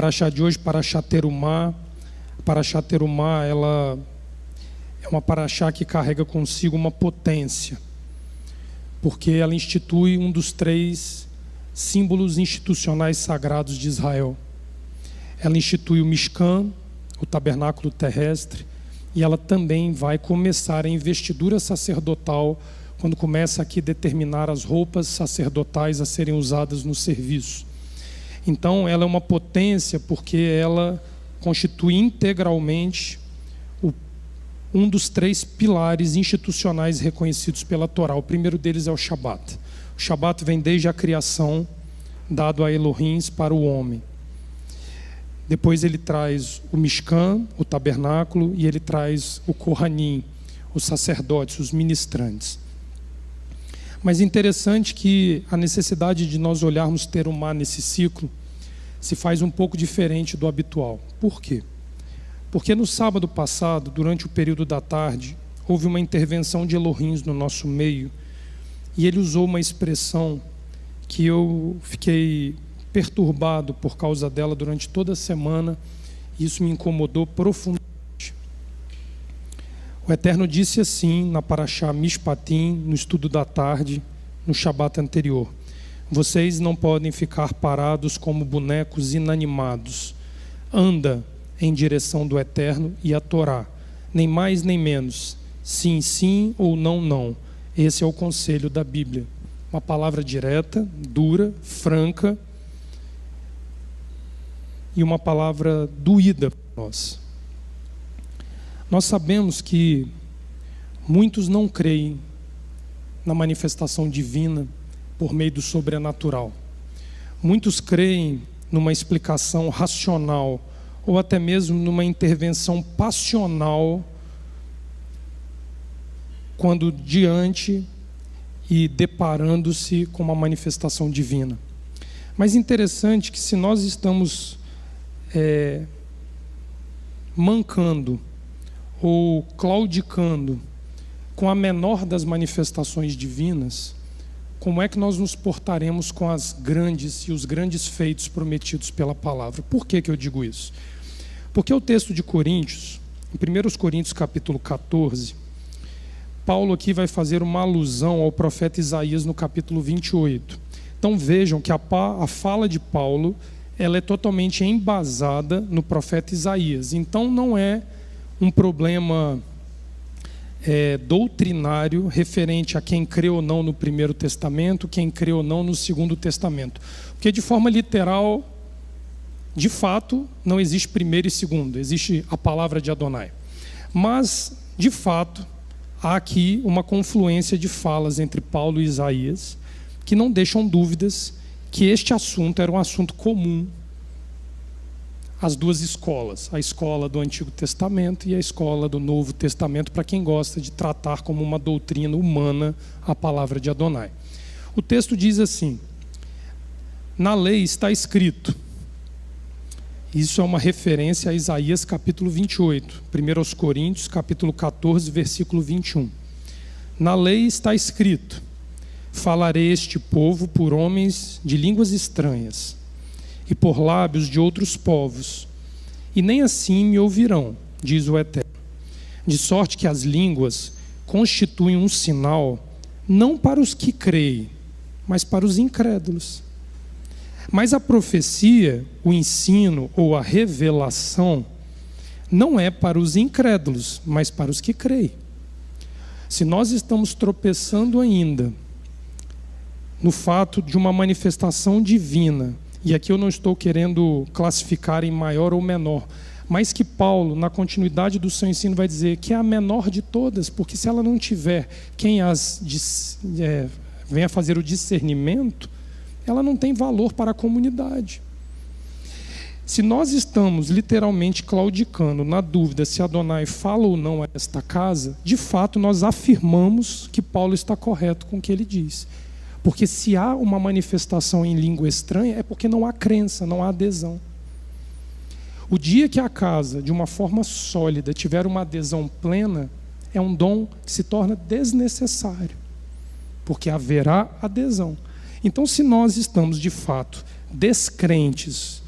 paraxá de hoje, paraxá Terumá. A paraxá Terumá, ela é uma paraxá que carrega consigo uma potência, porque ela institui um dos 3 símbolos institucionais sagrados de Israel. Ela institui o Mishkan, o tabernáculo terrestre, e ela também vai começar a investidura sacerdotal, quando começa aqui a determinar as roupas sacerdotais a serem usadas no serviço. Então ela é uma potência porque ela constitui integralmente um dos 3 pilares institucionais reconhecidos pela Torá. O primeiro deles é o Shabat. O Shabat vem desde a criação, dado a Elohim para o homem. Depois ele traz o Mishkan, o tabernáculo, e ele traz o Kohanim, os sacerdotes, os ministrantes. Mas interessante que a necessidade de nós olharmos Terumá nesse ciclo se faz um pouco diferente do habitual. Por quê? Porque no sábado passado, durante o período da tarde, houve uma intervenção de Elohim no nosso meio, e ele usou uma expressão que eu fiquei perturbado por causa dela durante toda a semana, e isso me incomodou profundamente. O Eterno disse assim na paraxá Mishpatim, no estudo da tarde, no Shabat anterior: vocês não podem ficar parados como bonecos inanimados. Anda em direção do Eterno e a Torá, nem mais nem menos, sim, sim ou não, não. Esse é o conselho da Bíblia. Uma palavra direta, dura, franca, e uma palavra doída para nós. Nós sabemos que muitos não creem na manifestação divina por meio do sobrenatural. Muitos creem numa explicação racional ou até mesmo numa intervenção passional quando diante e deparando-se com uma manifestação divina. Mas interessante que se nós estamos mancando ou claudicando com a menor das manifestações divinas, como é que nós nos portaremos com as grandes e os grandes feitos prometidos pela palavra? Por que eu digo isso? Porque o texto de Coríntios, em 1 Coríntios capítulo 14, Paulo aqui vai fazer uma alusão ao profeta Isaías no capítulo 28. Então vejam que a fala de Paulo, ela é totalmente embasada no profeta Isaías. Então não é um problema doutrinário referente a quem crê ou não no Primeiro Testamento, quem crê ou não no Segundo Testamento. Porque de forma literal, de fato, não existe primeiro e segundo, existe a palavra de Adonai. Mas, de fato, há aqui uma confluência de falas entre Paulo e Isaías, que não deixam dúvidas que este assunto era um assunto comum às 2 escolas, a escola do Antigo Testamento e a escola do Novo Testamento, para quem gosta de tratar como uma doutrina humana a palavra de Adonai. O texto diz assim: na lei está escrito, isso é uma referência a Isaías capítulo 28, 1 Coríntios capítulo 14, versículo 21. Na lei está escrito: falarei este povo por homens de línguas estranhas e por lábios de outros povos, e nem assim me ouvirão, diz o Eterno. De sorte que as línguas constituem um sinal, não para os que creem, mas para os incrédulos. Mas a profecia, o ensino ou a revelação, não é para os incrédulos, mas para os que creem. Se nós estamos tropeçando ainda no fato de uma manifestação divina, e aqui eu não estou querendo classificar em maior ou menor, mas que Paulo, na continuidade do seu ensino, vai dizer que é a menor de todas, porque se ela não tiver quem venha fazer o discernimento, ela não tem valor para a comunidade. Se nós estamos literalmente claudicando na dúvida se Adonai fala ou não a esta casa, de fato nós afirmamos que Paulo está correto com o que ele diz. Porque se há uma manifestação em língua estranha, é porque não há crença, não há adesão. O dia que a casa, de uma forma sólida, tiver uma adesão plena, é um dom que se torna desnecessário, porque haverá adesão. Então, se nós estamos, de fato, descrentes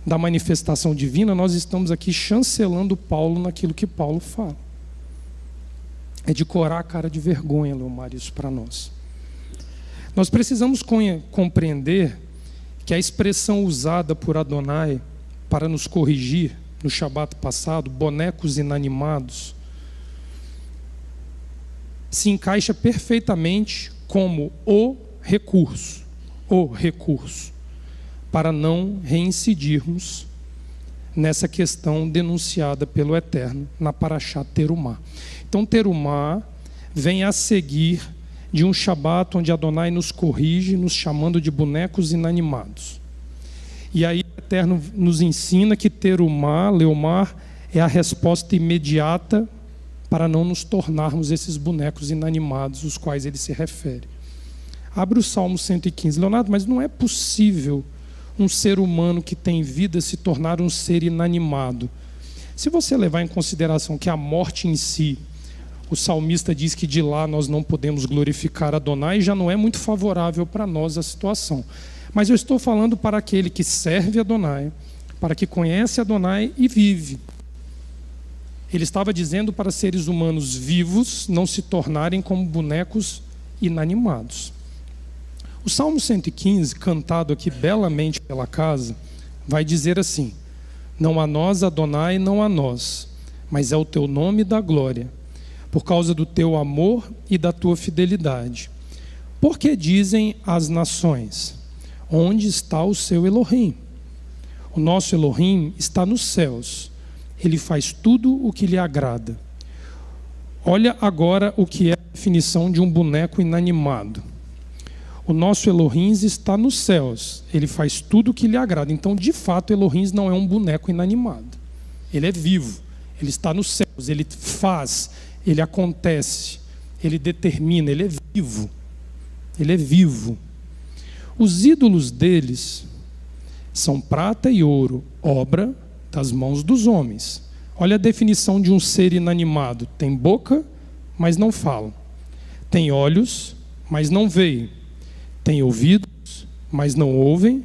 da manifestação divina, nós estamos aqui chancelando Paulo naquilo que Paulo fala. É de corar a cara de vergonha, Leomar, isso para nós. Nós precisamos compreender que a expressão usada por Adonai para nos corrigir no Shabat passado, bonecos inanimados, se encaixa perfeitamente como o recurso para não reincidirmos nessa questão denunciada pelo Eterno na Parashá Terumá. Então, Terumá vem a seguir de um Shabat onde Adonai nos corrige, nos chamando de bonecos inanimados. E aí o Eterno nos ensina que Terumá, Leomar, é a resposta imediata para não nos tornarmos esses bonecos inanimados, os quais ele se refere. Abre o Salmo 115. Leonardo, mas não é possível um ser humano que tem vida se tornar um ser inanimado. Se você levar em consideração que a morte em si, o salmista diz que de lá nós não podemos glorificar Adonai, já não é muito favorável para nós a situação. Mas eu estou falando para aquele que serve Adonai, para que conhece Adonai e vive. Ele estava dizendo para seres humanos vivos não se tornarem como bonecos inanimados. O Salmo 115, cantado aqui belamente pela casa, vai dizer assim: não a nós, Adonai, não a nós, mas é o teu nome da glória, por causa do teu amor e da tua fidelidade. Porque dizem as nações: onde está o seu Elohim? O nosso Elohim está nos céus, ele faz tudo o que lhe agrada. Olha agora o que é a definição de um boneco inanimado. O nosso Elohim está nos céus, ele faz tudo o que lhe agrada. Então, de fato, Elohim não é um boneco inanimado. Ele é vivo, ele está nos céus, ele faz, ele acontece, ele determina, ele é vivo. Ele é vivo. Os ídolos deles são prata e ouro, obra das mãos dos homens. Olha a definição de um ser inanimado: tem boca, mas não fala; tem olhos, mas não veem; tem ouvidos, mas não ouvem;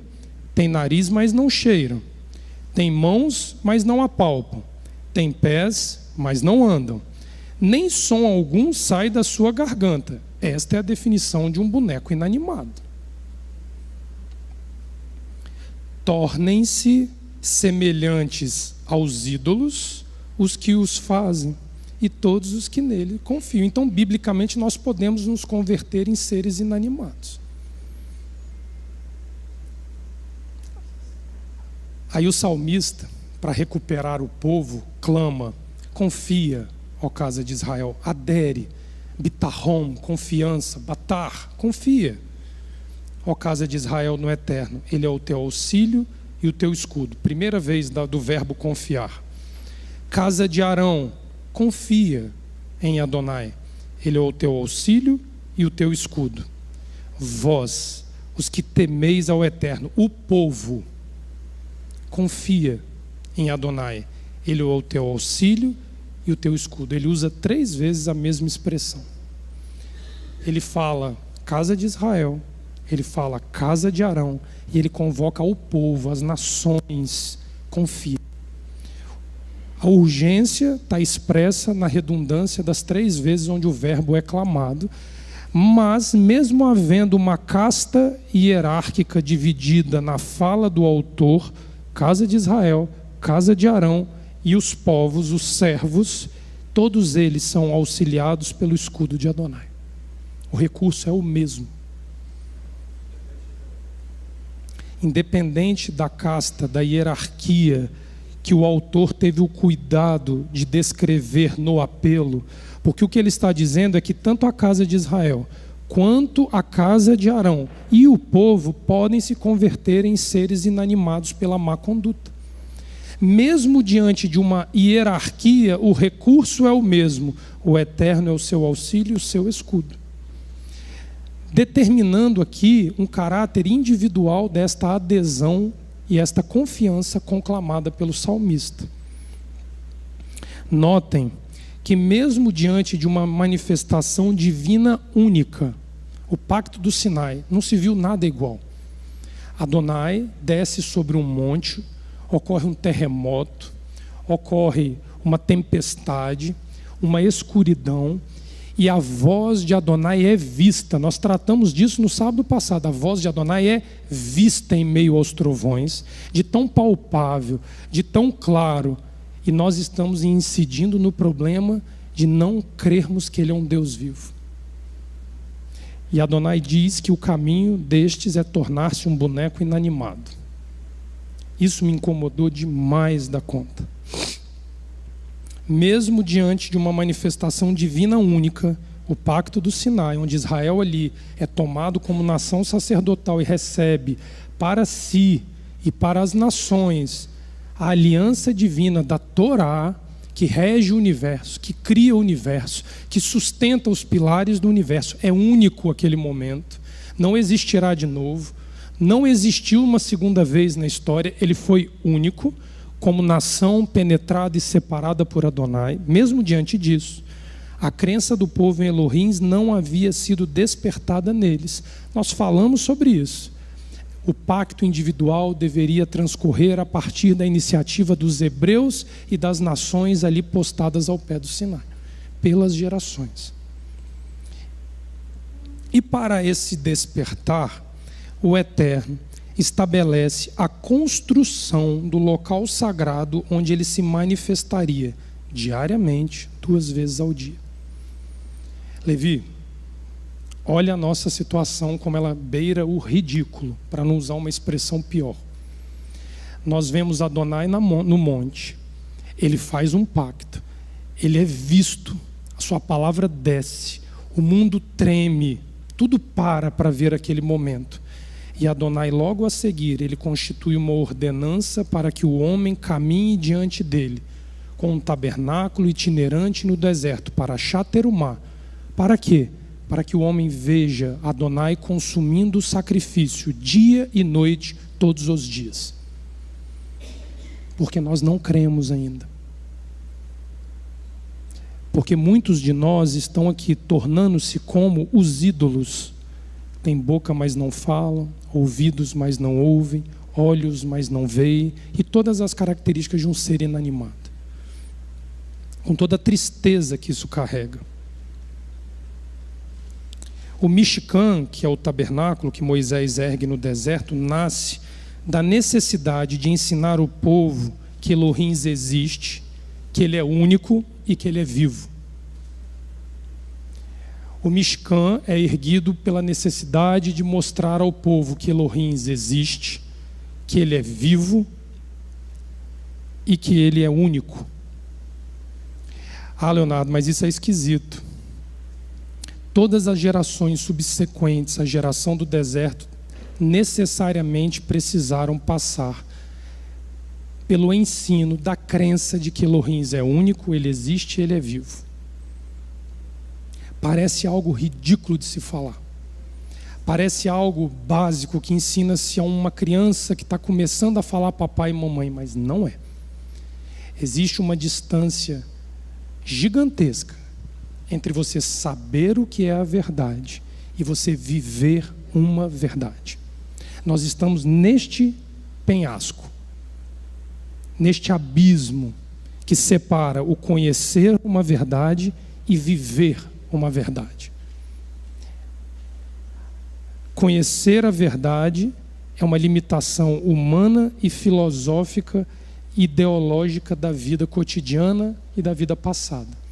tem nariz, mas não cheiram; tem mãos, mas não apalpam; tem pés, mas não andam; nem som algum sai da sua garganta. Esta é a definição de um boneco inanimado. Tornem-se semelhantes aos ídolos os que os fazem e todos os que nele confiam. Então, biblicamente, nós podemos nos converter em seres inanimados. Aí o salmista, para recuperar o povo, clama: confia, ó casa de Israel; adere, bitahom, confiança; batar, confia, ó casa de Israel, no Eterno. Ele é o teu auxílio e o teu escudo. Primeira vez do verbo confiar. Casa de Arão, confia em Adonai. Ele é o teu auxílio e o teu escudo. Vós, os que temeis ao Eterno, o povo, confia em Adonai. Ele é o teu auxílio e o teu escudo. Ele usa 3 vezes a mesma expressão. Ele fala casa de Israel, ele fala casa de Arão, e ele convoca o povo, as nações: confia. A urgência está expressa na redundância das 3 vezes onde o verbo é clamado, mas mesmo havendo uma casta hierárquica dividida na fala do autor, casa de Israel, casa de Arão e os povos, os servos, todos eles são auxiliados pelo escudo de Adonai. O recurso é o mesmo. Independente da casta, da hierarquia que o autor teve o cuidado de descrever no apelo, porque o que ele está dizendo é que tanto a casa de Israel quanto a casa de Arão e o povo podem se converter em seres inanimados pela má conduta. Mesmo diante de uma hierarquia, o recurso é o mesmo: o Eterno é o seu auxílio e o seu escudo. Determinando aqui um caráter individual desta adesão e esta confiança conclamada pelo salmista. Notem que mesmo diante de uma manifestação divina única, o pacto do Sinai, não se viu nada igual. Adonai desce sobre um monte, ocorre um terremoto, ocorre uma tempestade, uma escuridão, e a voz de Adonai é vista. Nós tratamos disso no sábado passado. A voz de Adonai é vista em meio aos trovões, de tão palpável, de tão claro, e nós estamos incidindo no problema de não crermos que Ele é um Deus vivo. E Adonai diz que o caminho destes é tornar-se um boneco inanimado. Isso me incomodou demais da conta. Mesmo diante de uma manifestação divina única, o pacto do Sinai, onde Israel ali é tomado como nação sacerdotal e recebe para si e para as nações a aliança divina da Torá, que rege o universo, que cria o universo, que sustenta os pilares do universo. É único aquele momento, não existirá de novo, não existiu uma segunda vez na história, ele foi único, como nação penetrada e separada por Adonai. Mesmo diante disso, a crença do povo em Elohim não havia sido despertada neles. Nós falamos sobre isso. O pacto individual deveria transcorrer a partir da iniciativa dos hebreus e das nações ali postadas ao pé do Sinai, pelas gerações. E para esse despertar, o Eterno estabelece a construção do local sagrado onde ele se manifestaria diariamente, 2 vezes ao dia. Levi, olha a nossa situação como ela beira o ridículo, para não usar uma expressão pior. Nós vemos Adonai no monte, ele faz um pacto, ele é visto, a sua palavra desce, o mundo treme, tudo para ver aquele momento. E Adonai logo a seguir, ele constitui uma ordenança para que o homem caminhe diante dele, com um tabernáculo itinerante no deserto, para Chaterumá. Para quê? Para que o homem veja Adonai consumindo o sacrifício dia e noite, todos os dias. Porque nós não cremos ainda. Porque muitos de nós estão aqui tornando-se como os ídolos. Tem boca, mas não falam, ouvidos, mas não ouvem, olhos, mas não veem, e todas as características de um ser inanimado. Com toda a tristeza que isso carrega. O Mishkan, que é o tabernáculo que Moisés ergue no deserto, nasce da necessidade de ensinar o povo que Elohim existe, que ele é único e que ele é vivo. O Mishkan é erguido pela necessidade de mostrar ao povo que Elohim existe, que ele é vivo e que ele é único. Ah, Leonardo, mas isso é esquisito. Todas as gerações subsequentes à geração do deserto necessariamente precisaram passar pelo ensino da crença de que Elohim é único, ele existe e ele é vivo. Parece algo ridículo de se falar. Parece algo básico que ensina-se a uma criança que está começando a falar papai e mamãe, mas não é. Existe uma distância gigantesca entre você saber o que é a verdade e você viver uma verdade. Nós estamos neste penhasco, neste abismo que separa o conhecer uma verdade e viver uma verdade. Conhecer a verdade é uma limitação humana e filosófica e ideológica da vida cotidiana e da vida passada.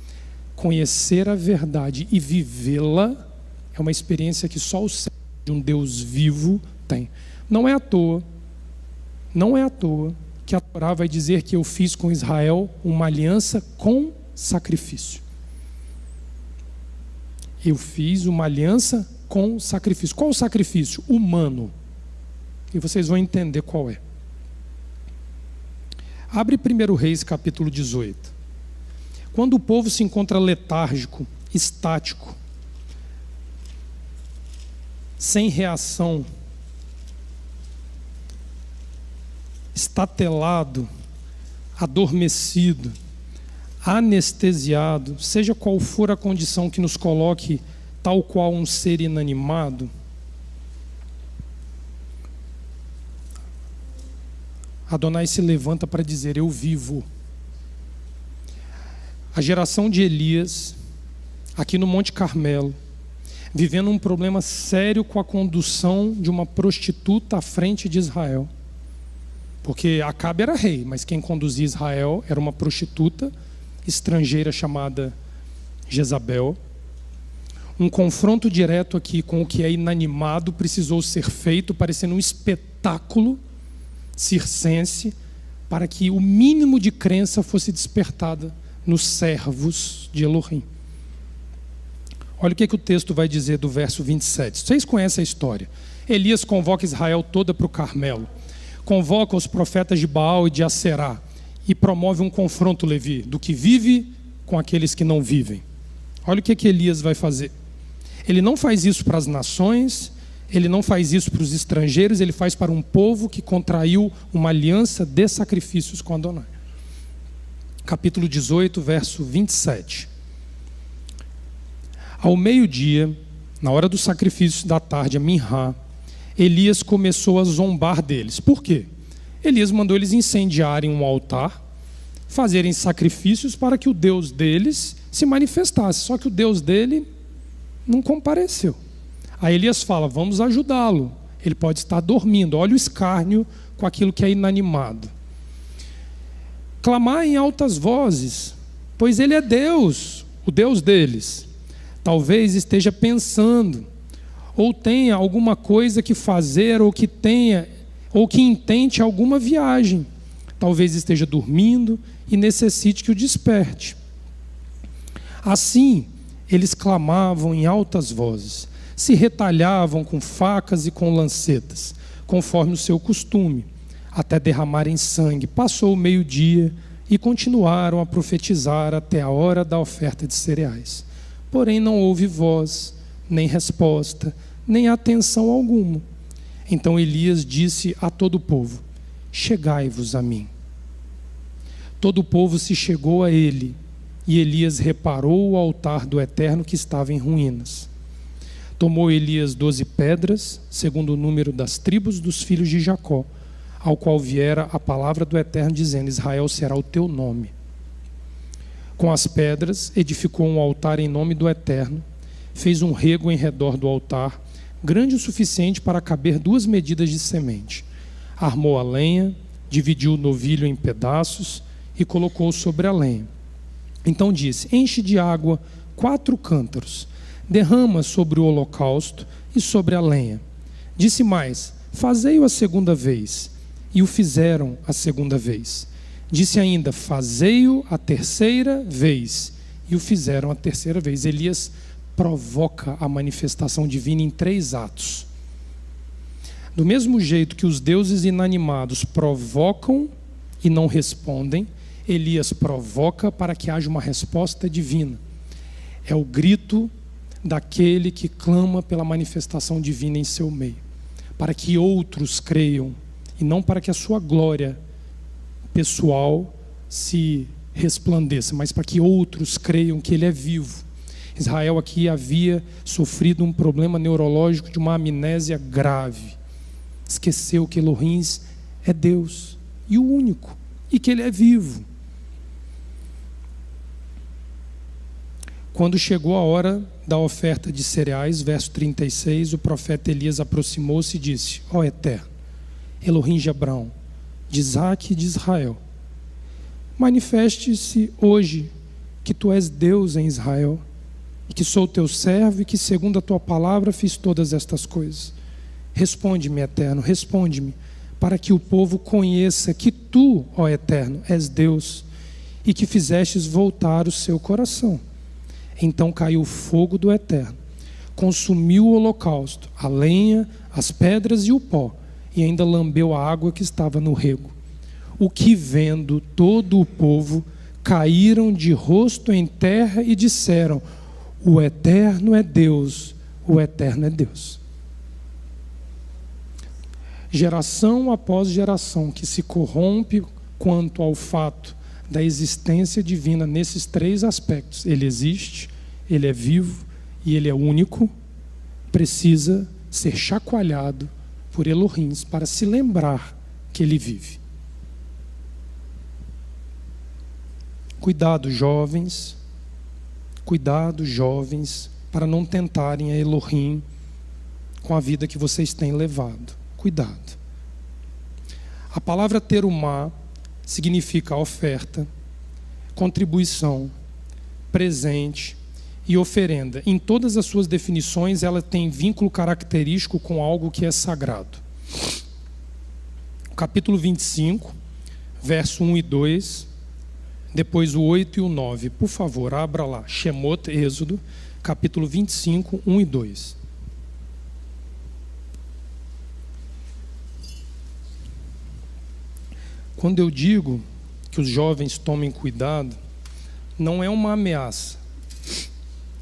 Conhecer a verdade e vivê-la é uma experiência que só o cérebro de um Deus vivo tem. Não é à toa que a Torá vai dizer que eu fiz com Israel uma aliança com sacrifício. Eu fiz uma aliança com sacrifício. Qual o sacrifício? Humano. E vocês vão entender qual é. Abre 1 Reis, capítulo 18. Quando o povo se encontra letárgico, estático, sem reação, estatelado, adormecido, anestesiado, seja qual for a condição que nos coloque tal qual um ser inanimado, Adonai se levanta para dizer: eu vivo. A geração de Elias, aqui no Monte Carmelo, vivendo um problema sério com a condução de uma prostituta à frente de Israel. Porque Acabe era rei, mas quem conduzia Israel era uma prostituta estrangeira chamada Jezabel. Um confronto direto aqui com o que é inanimado precisou ser feito, parecendo um espetáculo circense, para que o mínimo de crença fosse despertada nos servos de Elohim. Olha o que o texto vai dizer do verso 27. Vocês conhecem a história. Elias convoca Israel toda para o Carmelo. Convoca os profetas de Baal e de Aserá e promove um confronto, Levi, do que vive com aqueles que não vivem. Olha o que Elias vai fazer. Ele não faz isso para as nações, ele não faz isso para os estrangeiros, ele faz para um povo que contraiu uma aliança de sacrifícios com Adonai. Capítulo 18, verso 27. Ao meio-dia, na hora do sacrifício da tarde, a Minhá, Elias começou a zombar deles. Por quê? Elias mandou eles incendiarem um altar, fazerem sacrifícios para que o Deus deles se manifestasse. Só que o Deus dele não compareceu. Aí Elias fala: vamos ajudá-lo. Ele pode estar dormindo. Olha o escárnio com aquilo que é inanimado. Clamar em altas vozes, pois ele é Deus, o Deus deles. Talvez esteja pensando, ou tenha alguma coisa que fazer, ou que intente alguma viagem. Talvez esteja dormindo e necessite que o desperte. Assim, eles clamavam em altas vozes, se retalhavam com facas e com lancetas, conforme o seu costume, até derramarem sangue. Passou o meio-dia e continuaram a profetizar até a hora da oferta de cereais. Porém não houve voz, nem resposta, nem atenção alguma. Então Elias disse a todo o povo: chegai-vos a mim. Todo o povo se chegou a ele, e Elias reparou o altar do Eterno que estava em ruínas. Tomou Elias 12 pedras, segundo o número das tribos dos filhos de Jacó, ao qual viera a palavra do Eterno, dizendo: Israel será o teu nome. Com as pedras edificou um altar em nome do Eterno, fez um rego em redor do altar, grande o suficiente para caber 2 medidas de semente. Armou a lenha, dividiu o novilho em pedaços e colocou sobre a lenha. Então disse: enche de água 4 cântaros, derrama sobre o holocausto e sobre a lenha. Disse mais: fazei-o a segunda vez. E o fizeram a segunda vez. Disse ainda: fazei-o a terceira vez. E o fizeram a terceira vez. Elias provoca a manifestação divina em 3 atos. Do mesmo jeito que os deuses inanimados provocam e não respondem, Elias provoca para que haja uma resposta divina. É o grito daquele que clama pela manifestação divina em seu meio, para que outros creiam, e não para que a sua glória pessoal se resplandeça, mas para que outros creiam que ele é vivo. Israel aqui havia sofrido um problema neurológico de uma amnésia grave. Esqueceu que Elohim é Deus, e o único, e que ele é vivo. Quando chegou a hora da oferta de cereais, verso 36, o profeta Elias aproximou-se e disse: ó Eterno, Elohim de Abraão, de Isaque e de Israel, manifeste-se hoje que tu és Deus em Israel, e que sou teu servo, e que segundo a tua palavra fiz todas estas coisas. Responde-me, Eterno, responde-me, para que o povo conheça que tu, ó Eterno, és Deus, e que fizestes voltar o seu coração. Então caiu o fogo do Eterno, consumiu o holocausto, a lenha, as pedras e o pó, e ainda lambeu a água que estava no rego. O que vendo todo o povo, caíram de rosto em terra e disseram: o Eterno é Deus, o Eterno é Deus. Geração após geração que se corrompe quanto ao fato da existência divina nesses 3 aspectos: ele existe, ele é vivo e ele é único, precisa ser chacoalhado por Elohim para se lembrar que ele vive. Cuidado, jovens, para não tentarem a Elohim com a vida que vocês têm levado. Cuidado. A palavra terumá significa oferta, contribuição, presente e oferenda. Em todas as suas definições, ela tem vínculo característico com algo que é sagrado. Capítulo 25, verso 1 e 2, depois o 8 e o 9. Por favor, abra lá. Shemot, Êxodo, capítulo 25, 1 e 2. Quando eu digo que os jovens tomem cuidado, não é uma ameaça,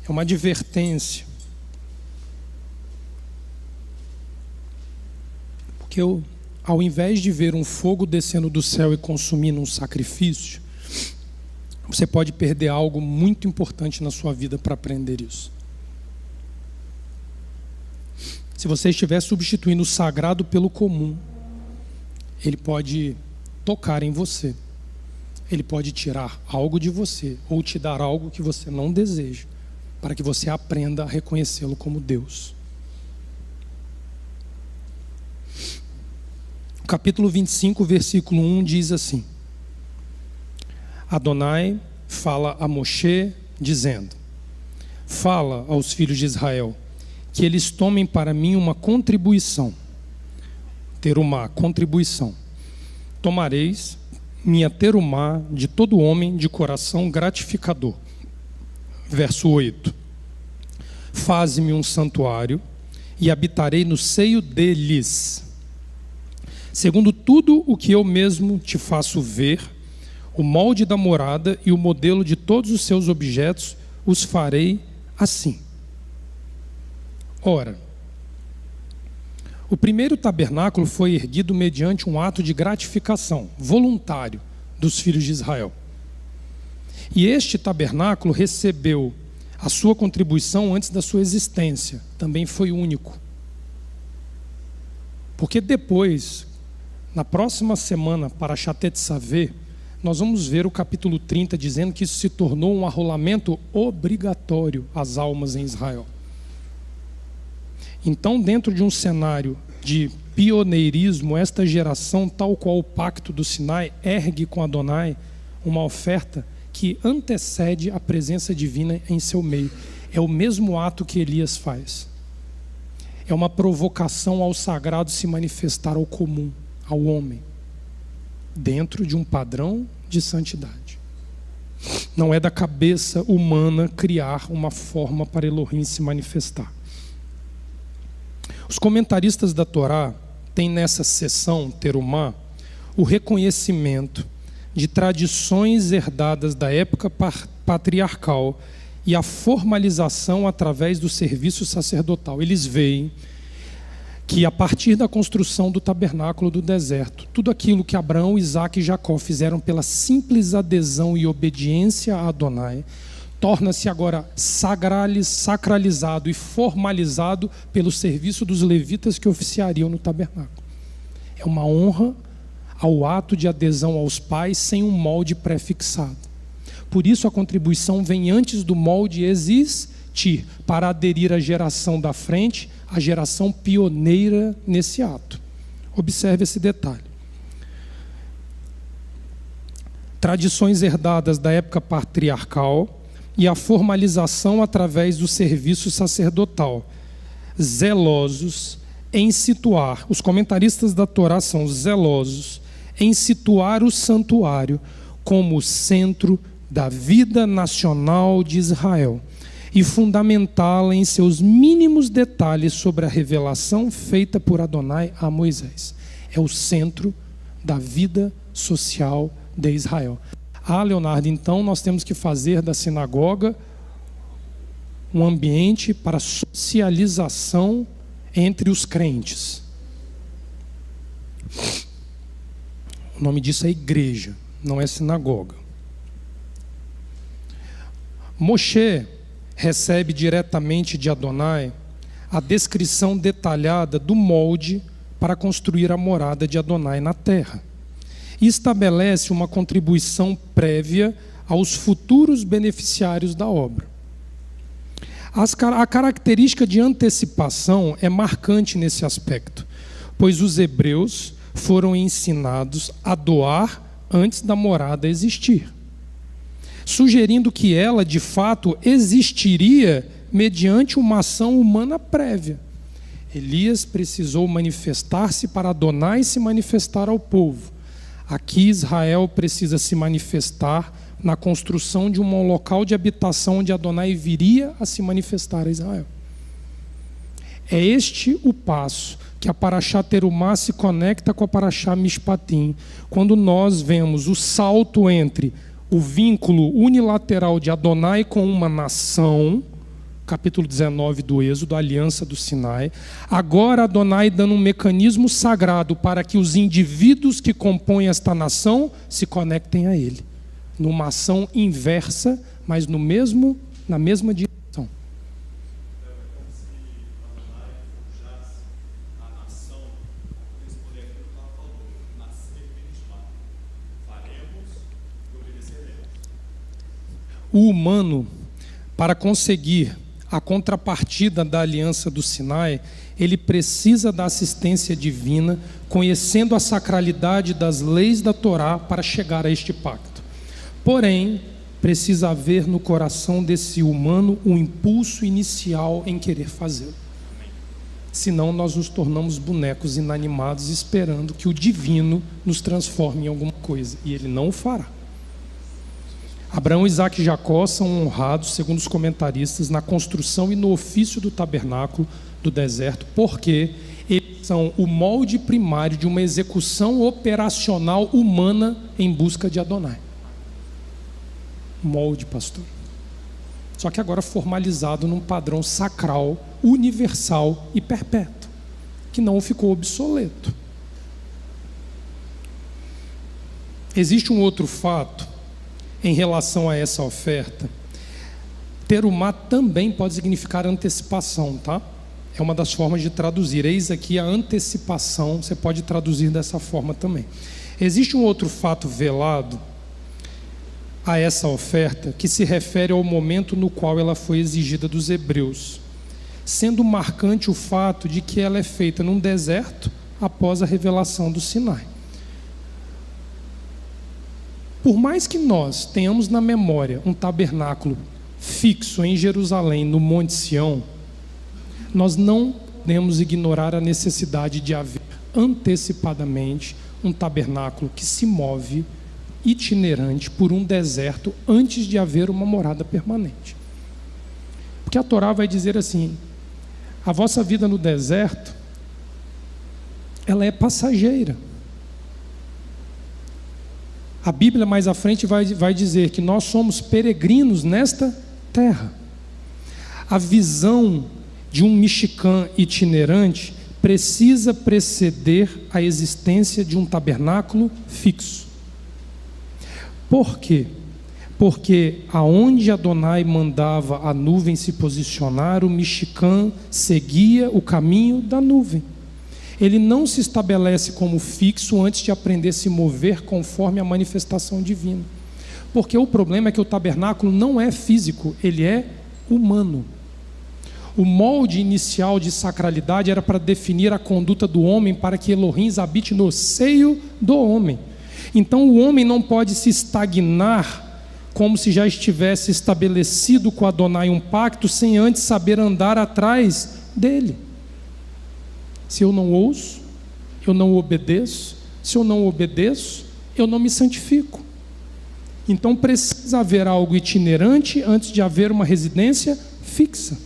é uma advertência. Porque ao invés de ver um fogo descendo do céu e consumindo um sacrifício, você pode perder algo muito importante na sua vida para aprender isso. Se você estiver substituindo o sagrado pelo comum, ele pode tocar em você. Ele pode tirar algo de você ou te dar algo que você não deseja, para que você aprenda a reconhecê-lo como Deus. O capítulo 25, versículo 1 diz assim: Adonai fala a Moshe, dizendo: fala aos filhos de Israel, que eles tomem para mim uma contribuição. Terumá, contribuição. Tomareis minha terumá de todo homem de coração gratificador. Verso 8. Faze-me um santuário e habitarei no seio deles. Segundo tudo o que eu mesmo te faço ver, o molde da morada e o modelo de todos os seus objetos os farei assim. Ora, o primeiro tabernáculo foi erguido mediante um ato de gratificação voluntário dos filhos de Israel. E este tabernáculo recebeu a sua contribuição antes da sua existência. Também foi único. Porque depois, na próxima semana, para Tetzaveh, nós vamos ver o capítulo 30 dizendo que isso se tornou um arrolamento obrigatório às almas em Israel. Então, dentro de um cenário de pioneirismo, esta geração, tal qual o pacto do Sinai, ergue com Adonai uma oferta que antecede a presença divina em seu meio. É o mesmo ato que Elias faz. É uma provocação ao sagrado se manifestar ao comum, ao homem, dentro de um padrão de santidade. Não é da cabeça humana criar uma forma para Elohim se manifestar. Os comentaristas da Torá têm nessa seção, Terumá, o reconhecimento de tradições herdadas da época patriarcal e a formalização através do serviço sacerdotal. Eles veem que a partir da construção do tabernáculo do deserto, tudo aquilo que Abraão, Isaque e Jacó fizeram pela simples adesão e obediência a Adonai, torna-se agora sacralizado e formalizado pelo serviço dos levitas que oficiariam no tabernáculo. É uma honra ao ato de adesão aos pais sem um molde pré-fixado. Por isso a contribuição vem antes do molde existir, para aderir à geração da frente, a geração pioneira nesse ato. Observe esse detalhe. Tradições herdadas da época patriarcal e a formalização através do serviço sacerdotal. Zelosos em situar, os comentaristas da Torá são zelosos em situar o santuário como o centro da vida nacional de Israel e fundamentá-la em seus mínimos detalhes sobre a revelação feita por Adonai a Moisés. É o centro da vida social de Israel. Leonardo, então nós temos que fazer da sinagoga um ambiente para socialização entre os crentes. O nome disso é igreja, não é sinagoga. Moshe recebe diretamente de Adonai a descrição detalhada do molde para construir a morada de Adonai na terra. E estabelece uma contribuição prévia aos futuros beneficiários da obra. A característica de antecipação é marcante nesse aspecto, pois os hebreus foram ensinados a doar antes da morada existir, sugerindo que ela, de fato, existiria mediante uma ação humana prévia. Elias precisou manifestar-se para Adonai se manifestar ao povo. Aqui Israel precisa se manifestar na construção de um local de habitação onde Adonai viria a se manifestar a Israel. É este o passo que a Parashá Terumá se conecta com a Parashá Mishpatim, quando nós vemos o salto entre o vínculo unilateral de Adonai com uma nação, capítulo 19 do Êxodo, a aliança do Sinai. Agora Adonai dando um mecanismo sagrado para que os indivíduos que compõem esta nação se conectem a ele, numa ação inversa, mas na mesma direção. O humano, para conseguir a contrapartida da aliança do Sinai, ele precisa da assistência divina, conhecendo a sacralidade das leis da Torá para chegar a este pacto. Porém, precisa haver no coração desse humano um impulso inicial em querer fazê-lo. Senão nós nos tornamos bonecos inanimados esperando que o divino nos transforme em alguma coisa, e ele não o fará. Abraão, Isaque e Jacó são honrados, segundo os comentaristas, na construção e no ofício do tabernáculo do deserto, porque eles são o molde primário de uma execução operacional humana em busca de Adonai. Molde, pastor. Só que agora formalizado num padrão sacral, universal e perpétuo, que não ficou obsoleto. Existe um outro fato em relação a essa oferta. Terumá também pode significar antecipação, tá? É uma das formas de traduzir. Eis aqui a antecipação, você pode traduzir dessa forma também. Existe um outro fato velado a essa oferta que se refere ao momento no qual ela foi exigida dos hebreus, sendo marcante o fato de que ela é feita num deserto após a revelação do Sinai. Por mais que nós tenhamos na memória um tabernáculo fixo em Jerusalém, no Monte Sião, nós não podemos ignorar a necessidade de haver antecipadamente um tabernáculo que se move itinerante por um deserto antes de haver uma morada permanente. Porque a Torá vai dizer assim: a vossa vida no deserto, ela é passageira. A Bíblia mais à frente vai dizer que nós somos peregrinos nesta terra. A visão de um mexicano itinerante precisa preceder a existência de um tabernáculo fixo. Por quê? Porque aonde Adonai mandava a nuvem se posicionar, o mexicano seguia o caminho da nuvem. Ele não se estabelece como fixo antes de aprender a se mover conforme a manifestação divina. Porque o problema é que o tabernáculo não é físico, ele é humano. O molde inicial de sacralidade era para definir a conduta do homem para que Elohim habite no seio do homem. Então o homem não pode se estagnar como se já estivesse estabelecido com Adonai um pacto sem antes saber andar atrás dele. Se eu não ouço, eu não obedeço. Se eu não obedeço, eu não me santifico. Então precisa haver algo itinerante antes de haver uma residência fixa.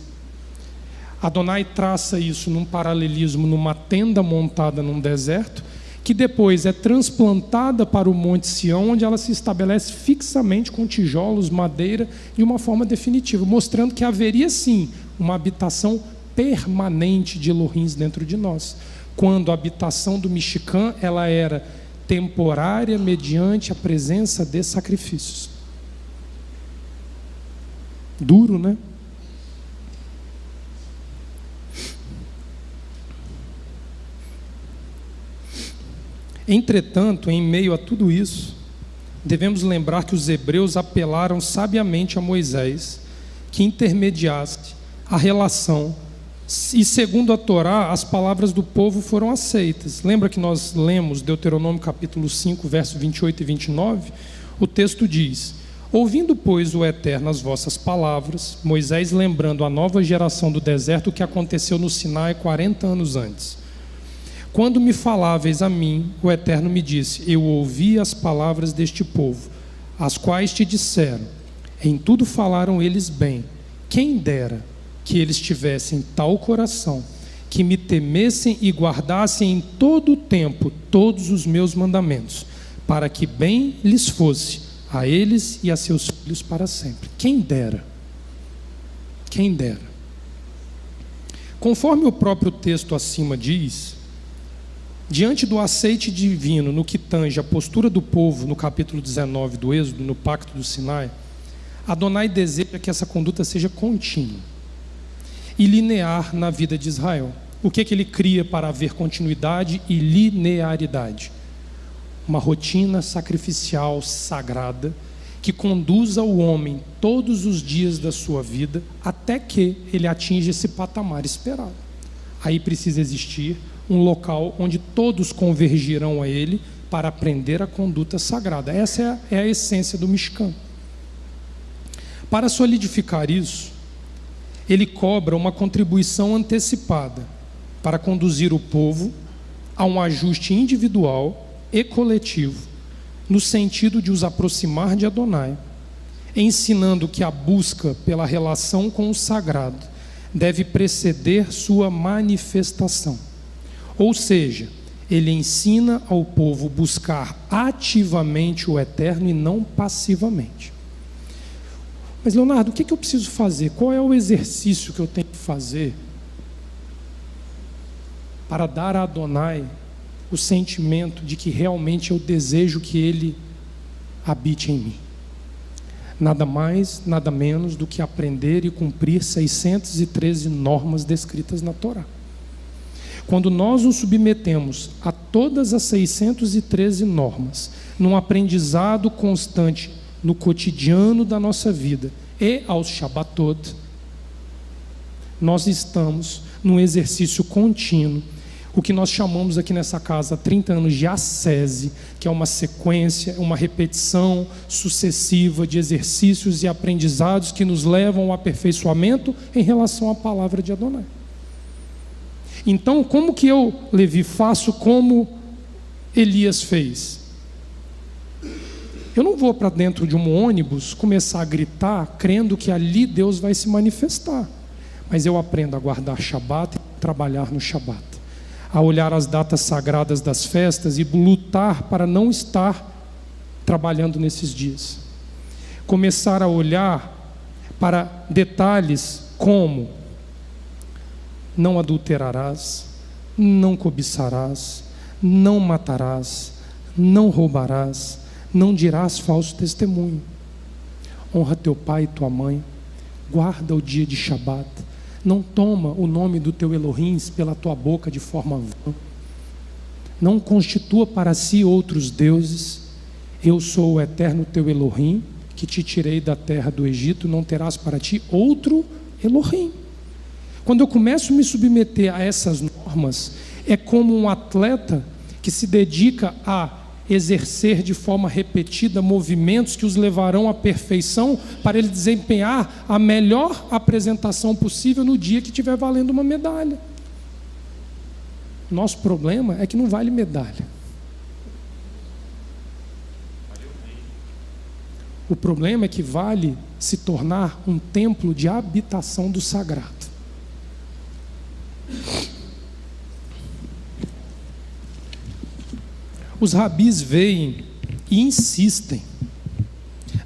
Adonai traça isso num paralelismo, numa tenda montada num deserto, que depois é transplantada para o Monte Sião, onde ela se estabelece fixamente com tijolos, madeira, de uma forma definitiva, mostrando que haveria sim uma habitação permanente de Elohim dentro de nós, quando a habitação do mexicano ela era temporária mediante a presença de sacrifícios. Duro, né? Entretanto, em meio a tudo isso, devemos lembrar que os hebreus apelaram sabiamente a Moisés, que intermediasse a relação, e segundo a Torá, as palavras do povo foram aceitas. Lembra que nós lemos Deuteronômio capítulo 5, versos 28 e 29? O texto diz: ouvindo, pois, o Eterno as vossas palavras, Moisés lembrando a nova geração do deserto o que aconteceu no Sinai 40 anos antes. Quando me faláveis a mim, o Eterno me disse: eu ouvi as palavras deste povo, as quais te disseram, em tudo falaram eles bem. Quem dera que eles tivessem tal coração, que me temessem e guardassem em todo o tempo todos os meus mandamentos, para que bem lhes fosse a eles e a seus filhos para sempre. Quem dera. Quem dera. Conforme o próprio texto acima diz, diante do aceite divino no que tange a postura do povo no capítulo 19 do Êxodo, no Pacto do Sinai, Adonai deseja que essa conduta seja contínua e linear na vida de Israel. O que ele cria para haver continuidade e linearidade? Uma rotina sacrificial sagrada que conduza o homem todos os dias da sua vida até que ele atinja esse patamar esperado. Aí precisa existir um local onde todos convergirão a ele para aprender a conduta sagrada. Essa é a essência do Mishkan. Para solidificar isso, ele cobra uma contribuição antecipada para conduzir o povo a um ajuste individual e coletivo, no sentido de os aproximar de Adonai, ensinando que a busca pela relação com o sagrado deve preceder sua manifestação. Ou seja, ele ensina ao povo buscar ativamente o Eterno e não passivamente. Mas, Leonardo, o que eu preciso fazer? Qual é o exercício que eu tenho que fazer para dar a Adonai o sentimento de que realmente eu desejo que Ele habite em mim? Nada mais, nada menos do que aprender e cumprir 613 normas descritas na Torá. Quando nós nos submetemos a todas as 613 normas, num aprendizado constante no cotidiano da nossa vida e aos Shabbatot, nós estamos num exercício contínuo, o que nós chamamos aqui nessa casa há 30 anos de ascese, que é uma sequência, uma repetição sucessiva de exercícios e aprendizados que nos levam ao aperfeiçoamento em relação à palavra de Adonai. Então, como que eu, Levi, faço como Elias fez? Eu não vou para dentro de um ônibus começar a gritar, crendo que ali Deus vai se manifestar. Mas eu aprendo a guardar Shabat e trabalhar no Shabat, a olhar as datas sagradas das festas e lutar para não estar trabalhando nesses dias. Começar a olhar para detalhes como: não adulterarás, não cobiçarás, não matarás, não roubarás, não dirás falso testemunho. Honra teu pai e tua mãe, guarda o dia de Shabat, não toma o nome do teu Elohim pela tua boca de forma vã, não constitua para si outros deuses. Eu sou o eterno teu Elohim, que te tirei da terra do Egito, não terás para ti outro Elohim. Quando eu começo a me submeter a essas normas, é como um atleta que se dedica a exercer de forma repetida movimentos que os levarão à perfeição para ele desempenhar a melhor apresentação possível no dia que estiver valendo uma medalha. Nosso problema é que não vale medalha. O problema é que vale se tornar um templo de habitação do sagrado. Os rabis veem e insistem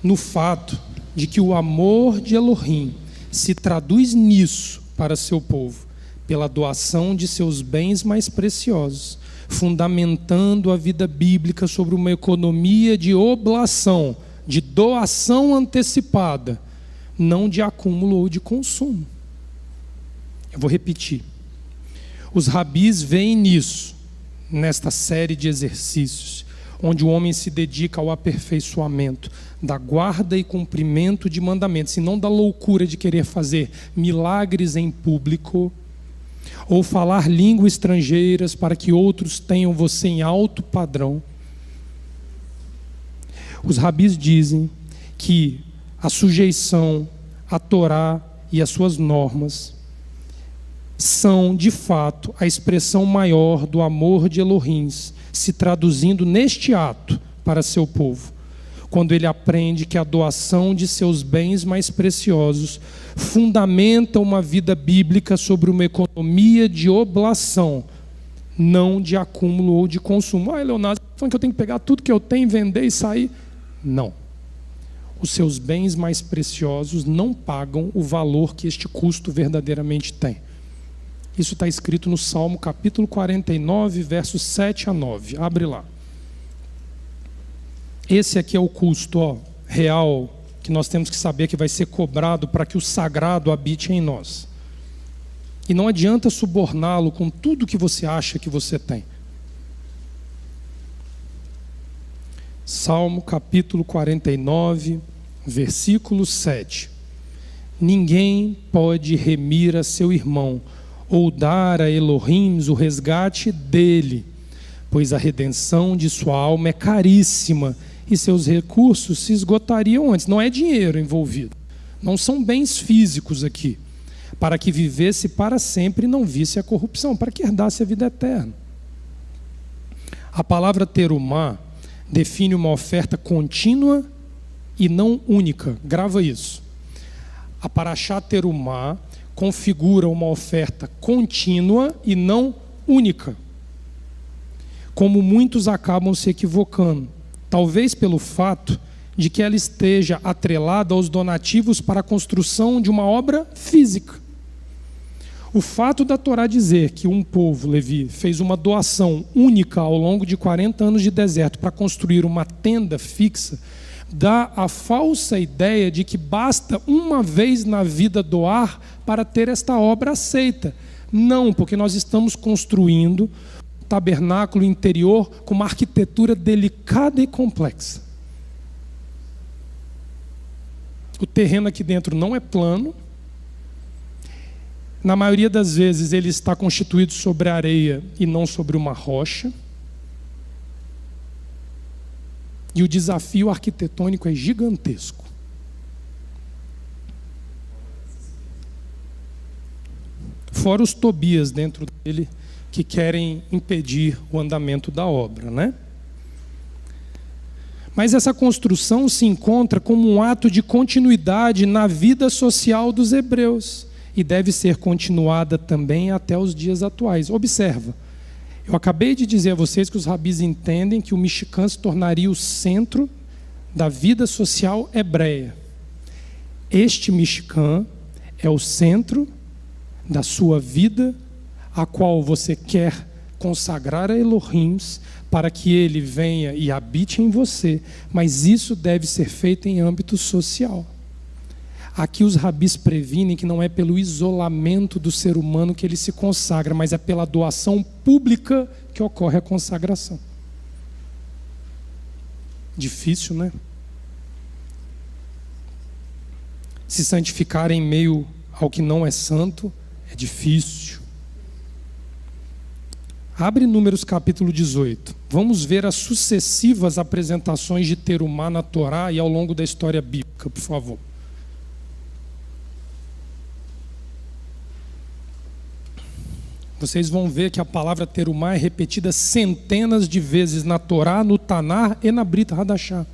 no fato de que o amor de Elohim se traduz nisso para seu povo, pela doação de seus bens mais preciosos, fundamentando a vida bíblica sobre uma economia de oblação, de doação antecipada, não de acúmulo ou de consumo. Eu vou repetir. Os rabis veem nisso, nesta série de exercícios, onde o homem se dedica ao aperfeiçoamento, da guarda e cumprimento de mandamentos, e não da loucura de querer fazer milagres em público, ou falar línguas estrangeiras para que outros tenham você em alto padrão. Os rabis dizem que a sujeição à Torá e às suas normas são, de fato, a expressão maior do amor de Elohim, se traduzindo neste ato para seu povo, quando ele aprende que a doação de seus bens mais preciosos fundamenta uma vida bíblica sobre uma economia de oblação, não de acúmulo ou de consumo. Leonardo, está falando que eu tenho que pegar tudo que eu tenho, vender e sair? Não. Os seus bens mais preciosos não pagam o valor que este custo verdadeiramente tem. Isso está escrito no Salmo capítulo 49, versos 7 a 9. Abre lá. Esse aqui é o custo real que nós temos que saber que vai ser cobrado para que o sagrado habite em nós. E não adianta suborná-lo com tudo que você acha que você tem. Salmo capítulo 49, versículo 7. Ninguém pode remir a seu irmão ou dar a Elohim o resgate dele, pois a redenção de sua alma é caríssima e seus recursos se esgotariam antes. Não é dinheiro envolvido, não são bens físicos aqui, para que vivesse para sempre e não visse a corrupção, para que herdasse a vida eterna. A palavra terumá define uma oferta contínua e não única. Grava isso. A Parashá Terumá configura uma oferta contínua e não única, como muitos acabam se equivocando, talvez pelo fato de que ela esteja atrelada aos donativos para a construção de uma obra física. O fato da Torá dizer que um povo, Levi, fez uma doação única ao longo de 40 anos de deserto para construir uma tenda fixa, dá a falsa ideia de que basta uma vez na vida doar para ter esta obra aceita. Não, porque nós estamos construindo um tabernáculo interior com uma arquitetura delicada e complexa. O terreno aqui dentro não é plano. Na maioria das vezes ele está constituído sobre areia e não sobre uma rocha. E o desafio arquitetônico é gigantesco. Fora os Tobias dentro dele que querem impedir o andamento da obra, né? Mas essa construção se encontra como um ato de continuidade na vida social dos hebreus e deve ser continuada também até os dias atuais. Observa. Eu acabei de dizer a vocês que os rabis entendem que o Mishkan se tornaria o centro da vida social hebreia. Este Mishkan é o centro da sua vida, a qual você quer consagrar a Elohim para que ele venha e habite em você, mas isso deve ser feito em âmbito social. Aqui os rabis previnem que não é pelo isolamento do ser humano que ele se consagra, mas é pela doação pública que ocorre a consagração. Difícil, né? Se santificar em meio ao que não é santo é difícil. Abre Números capítulo 18. Vamos ver as sucessivas apresentações de terumá na Torá e ao longo da história bíblica, por favor. Vocês vão ver que a palavra terumá é repetida centenas de vezes na Torá, no Tanar e na Brit Hadashá.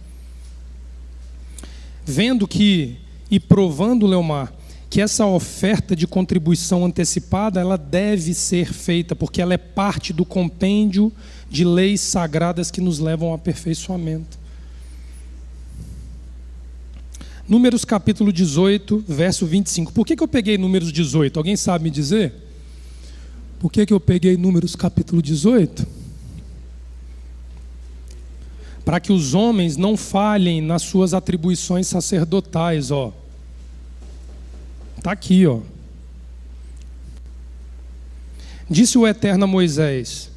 Vendo que, e provando, Leomar, que essa oferta de contribuição antecipada, ela deve ser feita, porque ela é parte do compêndio de leis sagradas que nos levam ao aperfeiçoamento. Números capítulo 18, verso 25. Por que eu peguei Números 18? Alguém sabe me dizer? Por que eu peguei Números capítulo 18? Para que os homens não falhem nas suas atribuições sacerdotais, Está aqui, Disse o Eterno a Moisés,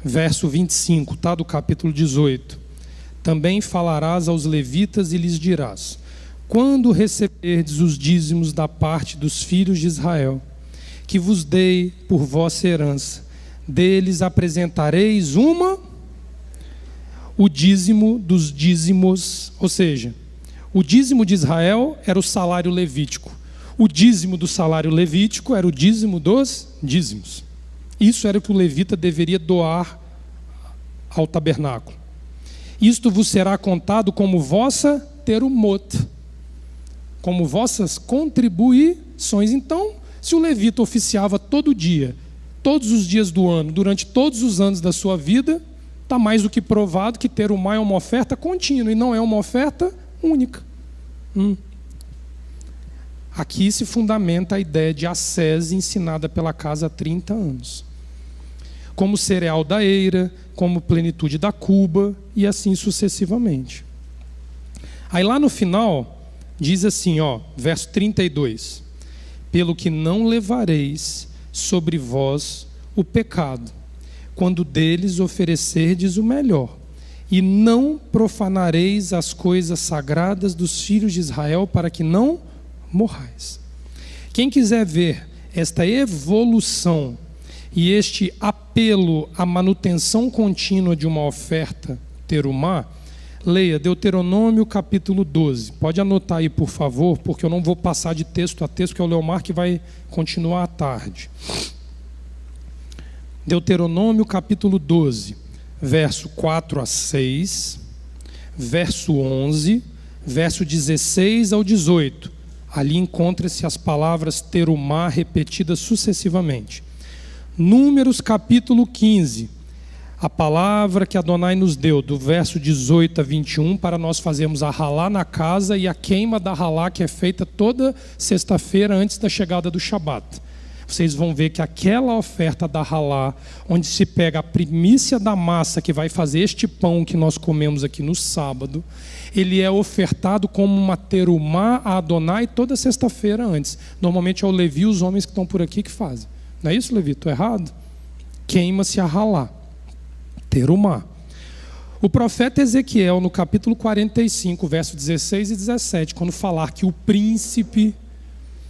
verso 25, tá, do capítulo 18. Também falarás aos levitas e lhes dirás: quando receberdes os dízimos da parte dos filhos de Israel, que vos dei por vossa herança, deles apresentareis o dízimo dos dízimos, ou seja, o dízimo de Israel era o salário levítico. O dízimo do salário levítico era o dízimo dos dízimos. Isso era o que o levita deveria doar ao tabernáculo. Isto vos será contado como vossa terumot, como vossas contribuições. Então, se o levita oficiava todo dia, todos os dias do ano, durante todos os anos da sua vida, está mais do que provado que terumá é uma oferta contínua e não é uma oferta única. Aqui se fundamenta a ideia de ascese ensinada pela casa há 30 anos. Como cereal da eira, como plenitude da cuba e assim sucessivamente. Aí lá no final, diz assim, verso 32. Pelo que não levareis sobre vós o pecado, quando deles oferecerdes o melhor, e não profanareis as coisas sagradas dos filhos de Israel, para que não morrais. Quem quiser ver esta evolução e este apelo à manutenção contínua de uma oferta terumá, leia Deuteronômio capítulo 12. Pode anotar aí, por favor, porque eu não vou passar de texto a texto, que é o Leomar que vai continuar à tarde. Deuteronômio capítulo 12, verso 4 a 6, verso 11, verso 16 ao 18. Ali encontra-se as palavras terumá repetidas sucessivamente. Números capítulo 15, a palavra que Adonai nos deu, do verso 18 a 21, para nós fazermos a halá na casa e a queima da halá, que é feita toda sexta-feira antes da chegada do Shabat. Vocês vão ver que aquela oferta da halá, onde se pega a primícia da massa que vai fazer este pão que nós comemos aqui no sábado, ele é ofertado como uma terumá a Adonai toda sexta-feira antes. Normalmente é o Levi e os homens que estão por aqui que fazem. Não é isso, Levi? Estou errado? Queima-se a halá, terumá. O profeta Ezequiel, no capítulo 45, verso 16 e 17, quando falar que o príncipe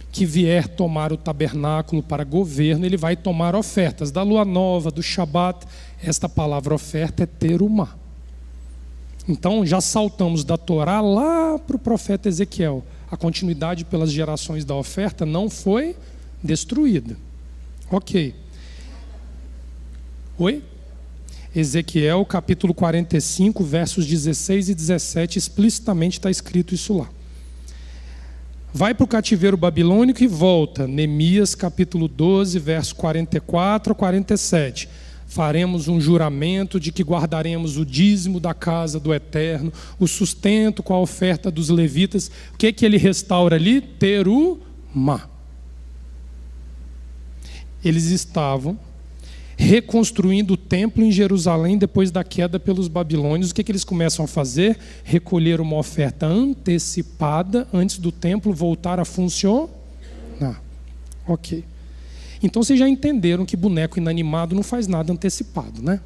que vier tomar o tabernáculo para governo, ele vai tomar ofertas da lua nova, do Shabat. Esta palavra oferta é terumá. Então já saltamos da Torá lá para o profeta Ezequiel. A continuidade pelas gerações da oferta não foi destruída. Ok. Oi? Ezequiel capítulo 45, versos 16 e 17, explicitamente está escrito isso lá. Vai para o cativeiro babilônico e volta. Neemias capítulo 12, verso 44 a 47. Faremos um juramento de que guardaremos o dízimo da casa do Eterno, o sustento com a oferta dos levitas. O que ele restaura ali? Terumá. Eles estavam reconstruindo o templo em Jerusalém depois da queda pelos babilônios. O que eles começam a fazer? Recolher uma oferta antecipada antes do templo voltar a funcionar. Ok. Então vocês já entenderam que boneco inanimado não faz nada antecipado, né?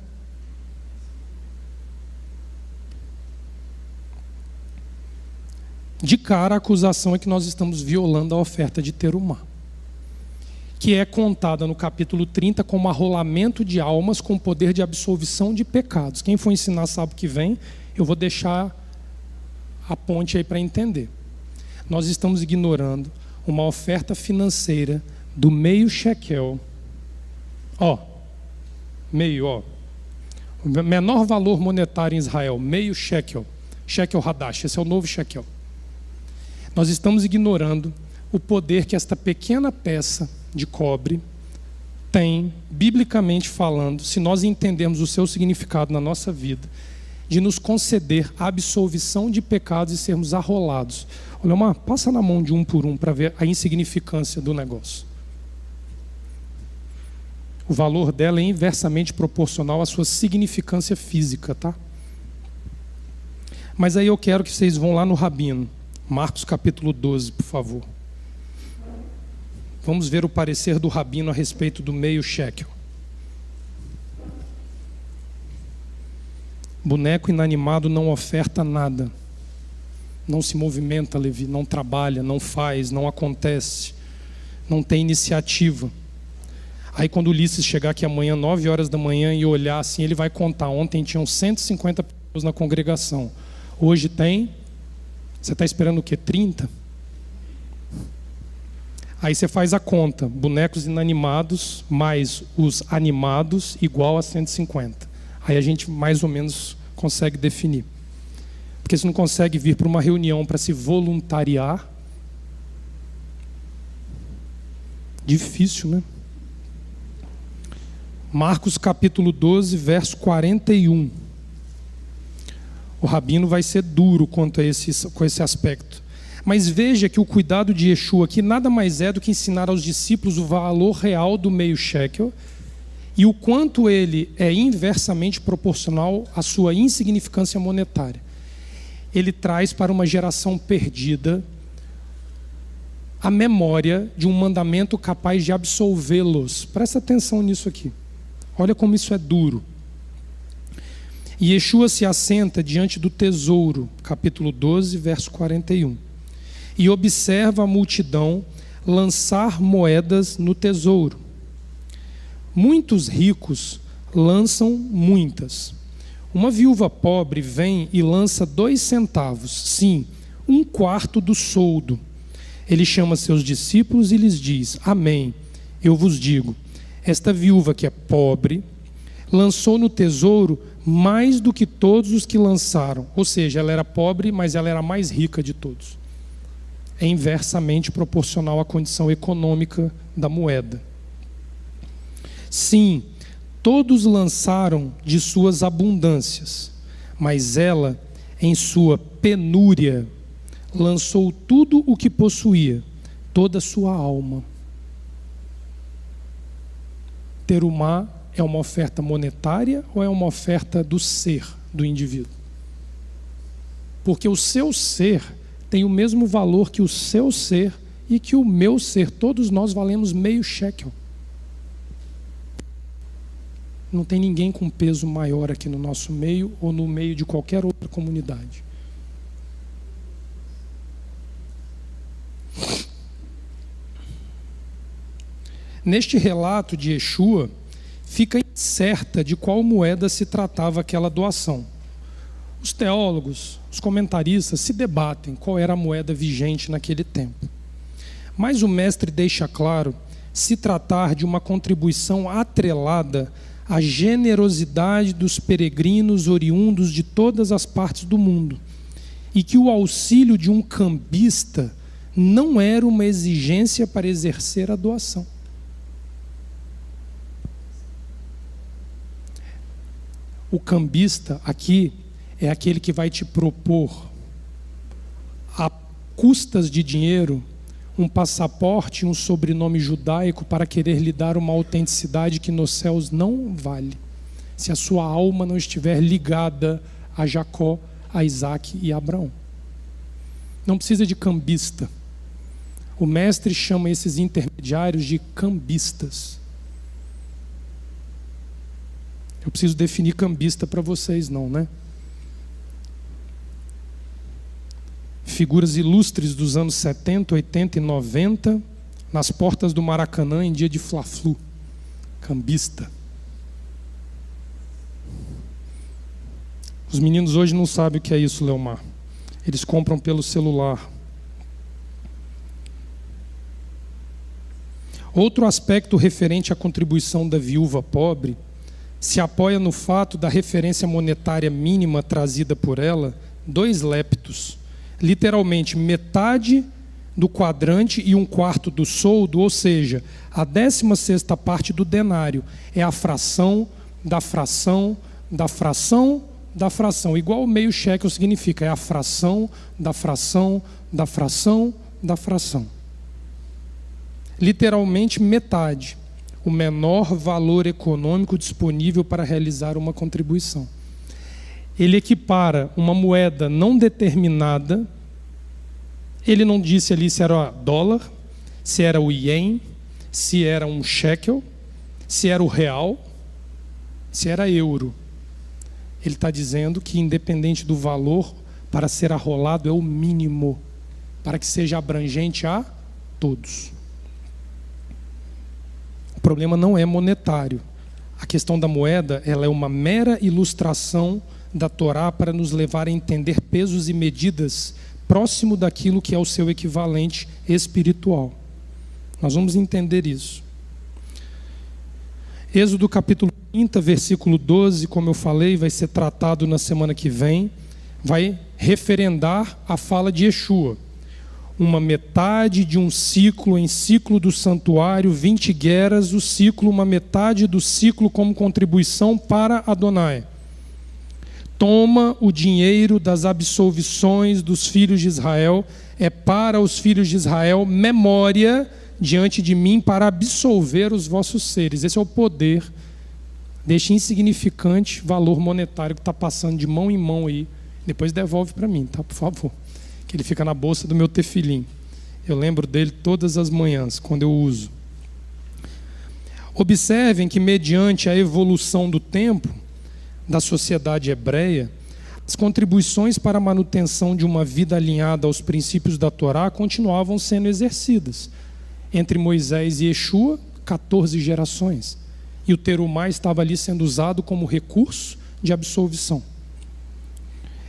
De cara, a acusação é que nós estamos violando a oferta de terumá, que é contada no capítulo 30 como arrolamento de almas com poder de absolvição de pecados. Quem for ensinar sábado que vem, eu vou deixar a ponte aí para entender. Nós estamos ignorando uma oferta financeira do meio shekel. O menor valor monetário em Israel, meio shekel. Shekel hadash, esse é o novo shekel. Nós estamos ignorando o poder que esta pequena peça de cobre tem, biblicamente falando, se nós entendermos o seu significado na nossa vida, de nos conceder a absolvição de pecados e sermos arrolados. Olha, passa na mão de um por um para ver a insignificância do negócio. O valor dela é inversamente proporcional à sua significância física, tá? Mas aí eu quero que vocês vão lá no Rabino, Marcos capítulo 12, por favor. Vamos ver o parecer do Rabino a respeito do meio shekel. Boneco inanimado não oferta nada. Não se movimenta, Levi, não trabalha, não faz, não acontece, não tem iniciativa. Aí quando Ulisses chegar aqui amanhã, 9 horas da manhã, e olhar assim, ele vai contar. Ontem tinham 150 pessoas na congregação. Hoje tem, você está esperando o quê? 30? Aí você faz a conta, bonecos inanimados mais os animados igual a 150. Aí a gente mais ou menos consegue definir. Porque você não consegue vir para uma reunião para se voluntariar. Difícil, né? Marcos capítulo 12, verso 41. O rabino vai ser duro quanto a com esse aspecto. Mas veja que o cuidado de Yeshua aqui nada mais é do que ensinar aos discípulos o valor real do meio shekel e o quanto ele é inversamente proporcional à sua insignificância monetária. Ele traz para uma geração perdida a memória de um mandamento capaz de absolvê-los. Presta atenção nisso aqui. Olha como isso é duro. E Yeshua se assenta diante do tesouro, capítulo 12, verso 41. E observa a multidão lançar moedas no tesouro. Muitos ricos lançam muitas. Uma viúva pobre vem e lança 2 centavos, sim, 1/4 do soldo. Ele chama seus discípulos e lhes diz: Amém, eu vos digo, esta viúva que é pobre lançou no tesouro mais do que todos os que lançaram. Ou seja, ela era pobre, mas ela era a mais rica de todos. É inversamente proporcional à condição econômica da moeda. Sim, todos lançaram de suas abundâncias, mas ela, em sua penúria, lançou tudo o que possuía, toda a sua alma. Terumá é uma oferta monetária ou é uma oferta do ser do indivíduo? Porque o seu ser tem o mesmo valor que o seu ser e que o meu ser. Todos nós valemos meio shekel. Não tem ninguém com peso maior aqui no nosso meio ou no meio de qualquer outra comunidade. Neste relato de Yeshua, fica incerta de qual moeda se tratava aquela doação. Os teólogos, os comentaristas se debatem qual era a moeda vigente naquele tempo. Mas o mestre deixa claro se tratar de uma contribuição atrelada à generosidade dos peregrinos oriundos de todas as partes do mundo, e que o auxílio de um cambista não era uma exigência para exercer a doação. O cambista aqui é aquele que vai te propor, a custas de dinheiro, um passaporte e um sobrenome judaico para querer lhe dar uma autenticidade que nos céus não vale, se a sua alma não estiver ligada a Jacó, a Isaac e a Abraão. Não precisa de cambista. O mestre chama esses intermediários de cambistas. Eu preciso definir cambista para vocês, não, né? Figuras ilustres dos anos 70, 80 e 90, nas portas do Maracanã em dia de Fla-Flu. Cambista. Os meninos hoje não sabem o que é isso, Leomar. Eles compram pelo celular. Outro aspecto referente à contribuição da viúva pobre se apoia no fato da referência monetária mínima trazida por ela, 2 leptos, literalmente metade do quadrante e 1/4 do soldo, ou seja, a 16ª parte do denário, é a fração da fração da fração da fração, igual o meio shekel significa, é a fração da fração da fração da fração. Literalmente metade. O menor valor econômico disponível para realizar uma contribuição. Ele equipara uma moeda não determinada. Ele não disse ali se era dólar, se era o ien, se era um shekel, se era o real, se era euro. Ele está dizendo que, independente do valor, para ser arrolado é o mínimo, para que seja abrangente a todos. O problema não é monetário. A questão da moeda, ela é uma mera ilustração da Torá para nos levar a entender pesos e medidas próximo daquilo que é o seu equivalente espiritual. Nós vamos entender isso. Êxodo capítulo 30, versículo 12, como eu falei, vai ser tratado na semana que vem, vai referendar a fala de Yeshua. Uma metade de um ciclo em ciclo do santuário, 20 gueras, o ciclo, uma metade do ciclo como contribuição para Adonai. Toma o dinheiro das absolvições dos filhos de Israel, é para os filhos de Israel memória diante de mim para absolver os vossos seres. Esse é o poder deste insignificante valor monetário que está passando de mão em mão aí. Depois devolve para mim, tá? Por favor. Que ele fica na bolsa do meu tefilim. Eu lembro dele todas as manhãs, quando eu uso. Observem que, mediante a evolução do tempo da sociedade hebreia, as contribuições para a manutenção de uma vida alinhada aos princípios da Torá continuavam sendo exercidas. Entre Moisés e Yeshua, 14 gerações. E o terumá estava ali sendo usado como recurso de absolvição.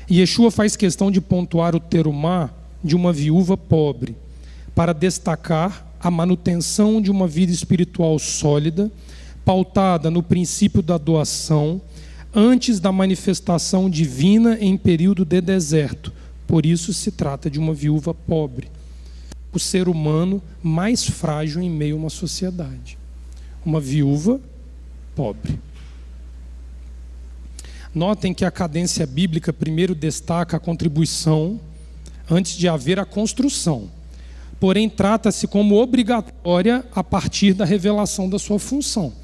E Yeshua faz questão de pontuar o terumá de uma viúva pobre, para destacar a manutenção de uma vida espiritual sólida, pautada no princípio da doação, antes da manifestação divina em período de deserto. Por isso se trata de uma viúva pobre. O ser humano mais frágil em meio a uma sociedade. Uma viúva pobre. Notem que a cadência bíblica primeiro destaca a contribuição antes de haver a construção. Porém, trata-se como obrigatória a partir da revelação da sua função.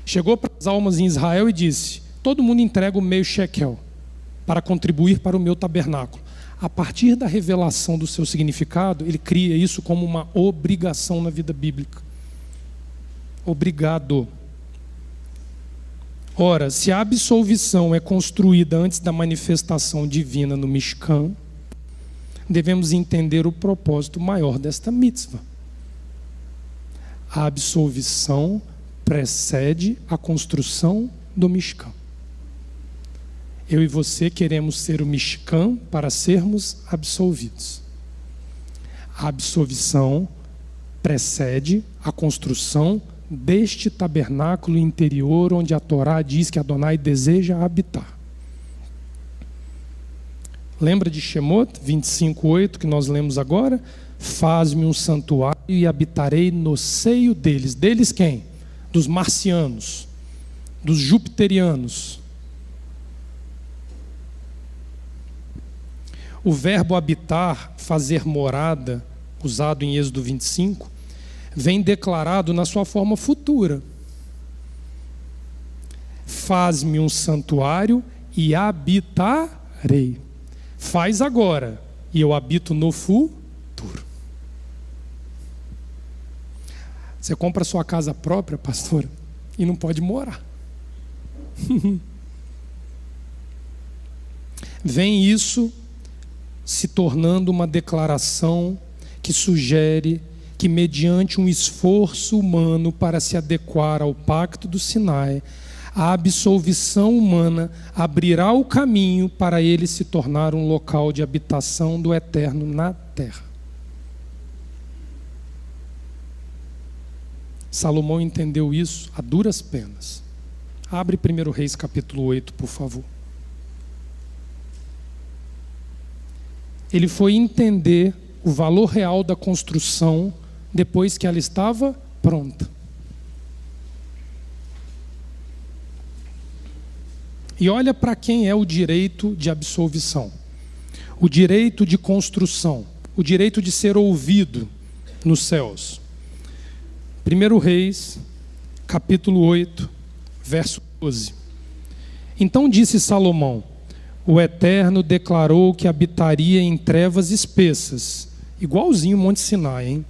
Chegou para as almas em Israel e disse: todo mundo entrega o meio shekel para contribuir para o meu tabernáculo. A partir da revelação do seu significado, ele cria isso como uma obrigação na vida bíblica. Obrigado. Ora, se a absolvição é construída antes da manifestação divina no Mishkan, devemos entender o propósito maior desta mitzvah. A absolvição precede a construção do Mishkan. Eu e você queremos ser o Mishkan para sermos absolvidos. A absolvição precede a construção deste tabernáculo interior onde a Torá diz que Adonai deseja habitar. Lembra de Shemot 25:8 que nós lemos agora? Faz-me um santuário e habitarei no seio deles. Deles quem? Dos marcianos, dos jupiterianos. O verbo habitar, fazer morada, usado em Êxodo 25, vem declarado na sua forma futura. Faz-me um santuário e habitarei. Faz agora, e eu habito no futuro. Você compra a sua casa própria, pastora, e não pode morar. Vem isso se tornando uma declaração que sugere que, mediante um esforço humano para se adequar ao pacto do Sinai, a absolvição humana abrirá o caminho para ele se tornar um local de habitação do Eterno na terra. Salomão entendeu isso a duras penas. Abre 1 Reis capítulo 8, por favor. Ele foi entender o valor real da construção depois que ela estava pronta. E olha para quem é o direito de absolvição, o direito de construção, o direito de ser ouvido nos céus. 1 Reis, capítulo 8, verso 12. Então disse Salomão: o Eterno declarou que habitaria em trevas espessas, igualzinho o Monte Sinai, hein?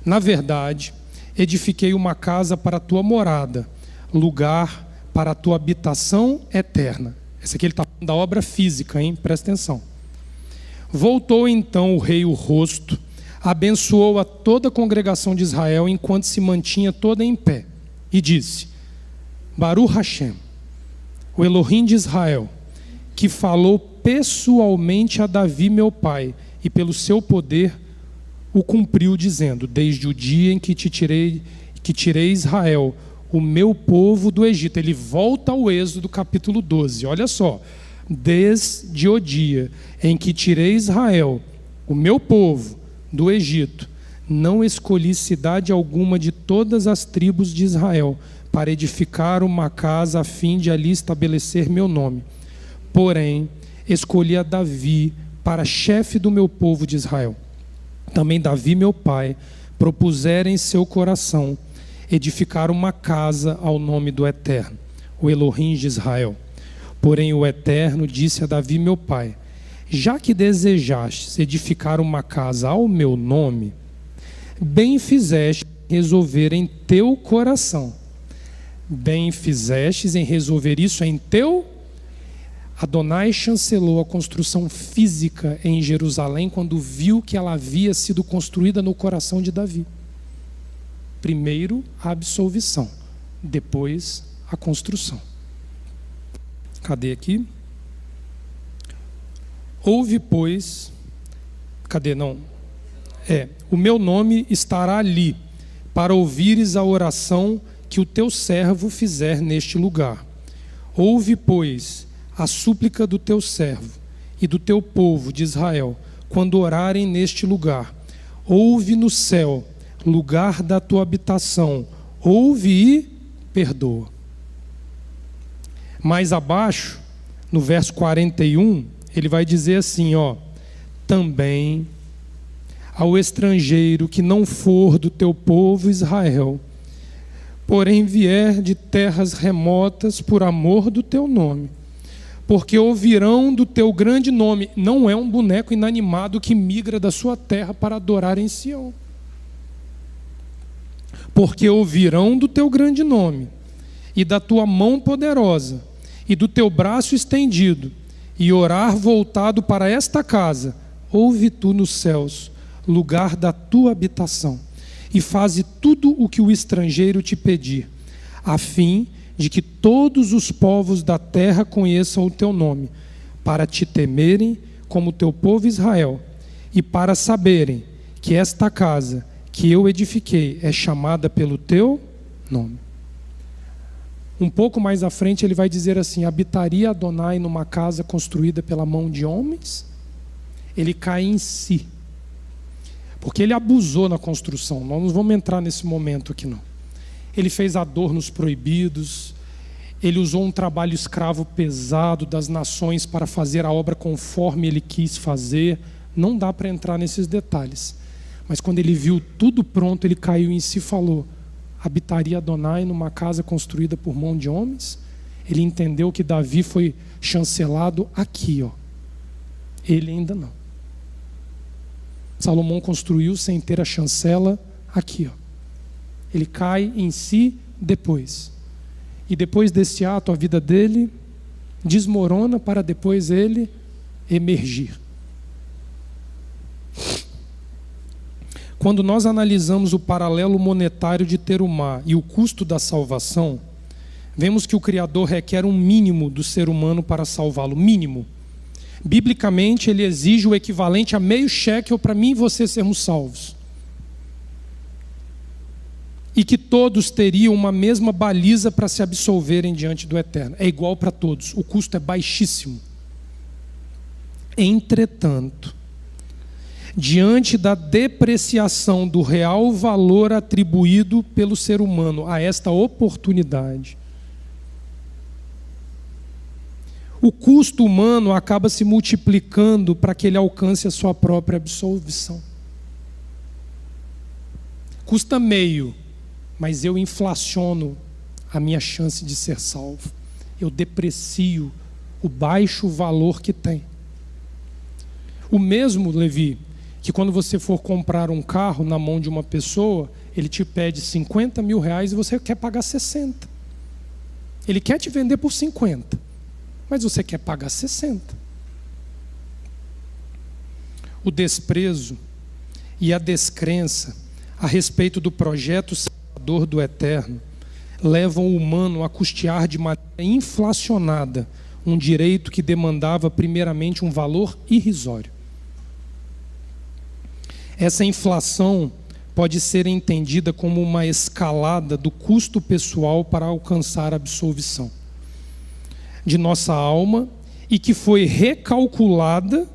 Na verdade, edifiquei uma casa para a tua morada, lugar para a tua habitação eterna. Esse aqui ele está falando da obra física, hein? Presta atenção. Voltou então o rei o rosto, abençoou a toda a congregação de Israel enquanto se mantinha toda em pé, e disse: Baruch Hashem, o Elohim de Israel, que falou pessoalmente a Davi meu pai, e pelo seu poder o cumpriu, dizendo: desde o dia em que tirei Israel, o meu povo do Egito. Ele volta ao Êxodo capítulo 12, olha só. Desde o dia em que tirei Israel, o meu povo do Egito, não escolhi cidade alguma de todas as tribos de Israel para edificar uma casa a fim de ali estabelecer meu nome. Porém, escolhi a Davi para chefe do meu povo de Israel. Também Davi, meu pai, propusera em seu coração edificar uma casa ao nome do Eterno, o Elohim de Israel. Porém o Eterno disse a Davi, meu pai: já que desejastes edificar uma casa ao meu nome, bem fizeste em resolver em teu coração. Bem fizestes em resolver isso em teu... Adonai chancelou a construção física em Jerusalém quando viu que ela havia sido construída no coração de Davi. Primeiro a absolvição, depois a construção. Cadê aqui? Ouve, pois... Cadê? Não. O meu nome estará ali, para ouvires a oração que o teu servo fizer neste lugar. Ouve, pois, a súplica do teu servo e do teu povo de Israel, quando orarem neste lugar. Ouve no céu, lugar da tua habitação, ouve e perdoa. Mais abaixo, no verso 41, ele vai dizer assim, também ao estrangeiro que não for do teu povo Israel, porém vier de terras remotas por amor do teu nome, porque ouvirão do teu grande nome. Não é um boneco inanimado que migra da sua terra para adorar em Sião. Porque ouvirão do teu grande nome, e da tua mão poderosa, e do teu braço estendido, e orar voltado para esta casa. Ouve tu nos céus, lugar da tua habitação, e faze tudo o que o estrangeiro te pedir, a fim de que todos os povos da terra conheçam o teu nome, para te temerem como teu povo Israel, e para saberem que esta casa que eu edifiquei é chamada pelo teu nome. Um pouco mais à frente ele vai dizer assim: habitaria Adonai numa casa construída pela mão de homens? Ele cai em si, porque ele abusou na construção. Nós não vamos entrar nesse momento aqui não. Ele fez adornos proibidos, ele usou um trabalho escravo pesado das nações para fazer a obra conforme ele quis fazer. Não dá para entrar nesses detalhes. Mas quando ele viu tudo pronto, ele caiu em si e falou: habitaria Adonai numa casa construída por mão de homens? Ele entendeu que Davi foi chancelado aqui, Ele ainda não. Salomão construiu sem ter a chancela aqui, Ele cai em si depois. E depois desse ato, a vida dele desmorona para depois ele emergir. Quando nós analisamos o paralelo monetário de Terumá e o custo da salvação, vemos que o Criador requer um mínimo do ser humano para salvá-lo, mínimo. Biblicamente, ele exige o equivalente a meio shekel para mim e você sermos salvos. E que todos teriam uma mesma baliza para se absolverem diante do Eterno. É igual para todos, o custo é baixíssimo. Entretanto, diante da depreciação do real valor atribuído pelo ser humano a esta oportunidade, o custo humano acaba se multiplicando para que ele alcance a sua própria absolvição. Custa meio, mas eu inflaciono a minha chance de ser salvo. Eu deprecio o baixo valor que tem. O mesmo, Levi, que quando você for comprar um carro na mão de uma pessoa, ele te pede 50 mil reais e você quer pagar 60. Ele quer te vender por 50, mas você quer pagar 60. O desprezo e a descrença a respeito do projeto salvador do Eterno levam o humano a custear de maneira inflacionada um direito que demandava primeiramente um valor irrisório. Essa inflação pode ser entendida como uma escalada do custo pessoal para alcançar a absolvição de nossa alma e que foi recalculada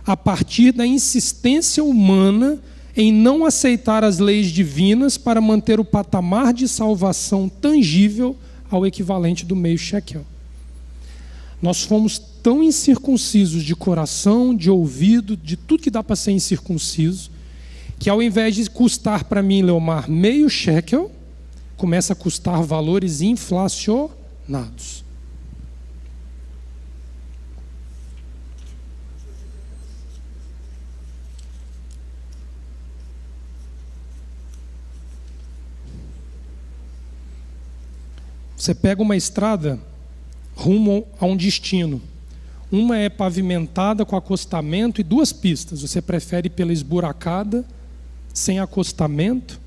a partir da insistência humana em não aceitar as leis divinas para manter o patamar de salvação tangível ao equivalente do meio shekel. Nós fomos tão incircuncisos de coração, de ouvido, de tudo que dá para ser incircunciso, que ao invés de custar para mim, Leomar, meio shekel, começa a custar valores inflacionados. Você pega uma estrada rumo a um destino. Uma é pavimentada com acostamento e 2 pistas. Você prefere pela esburacada, sem acostamento,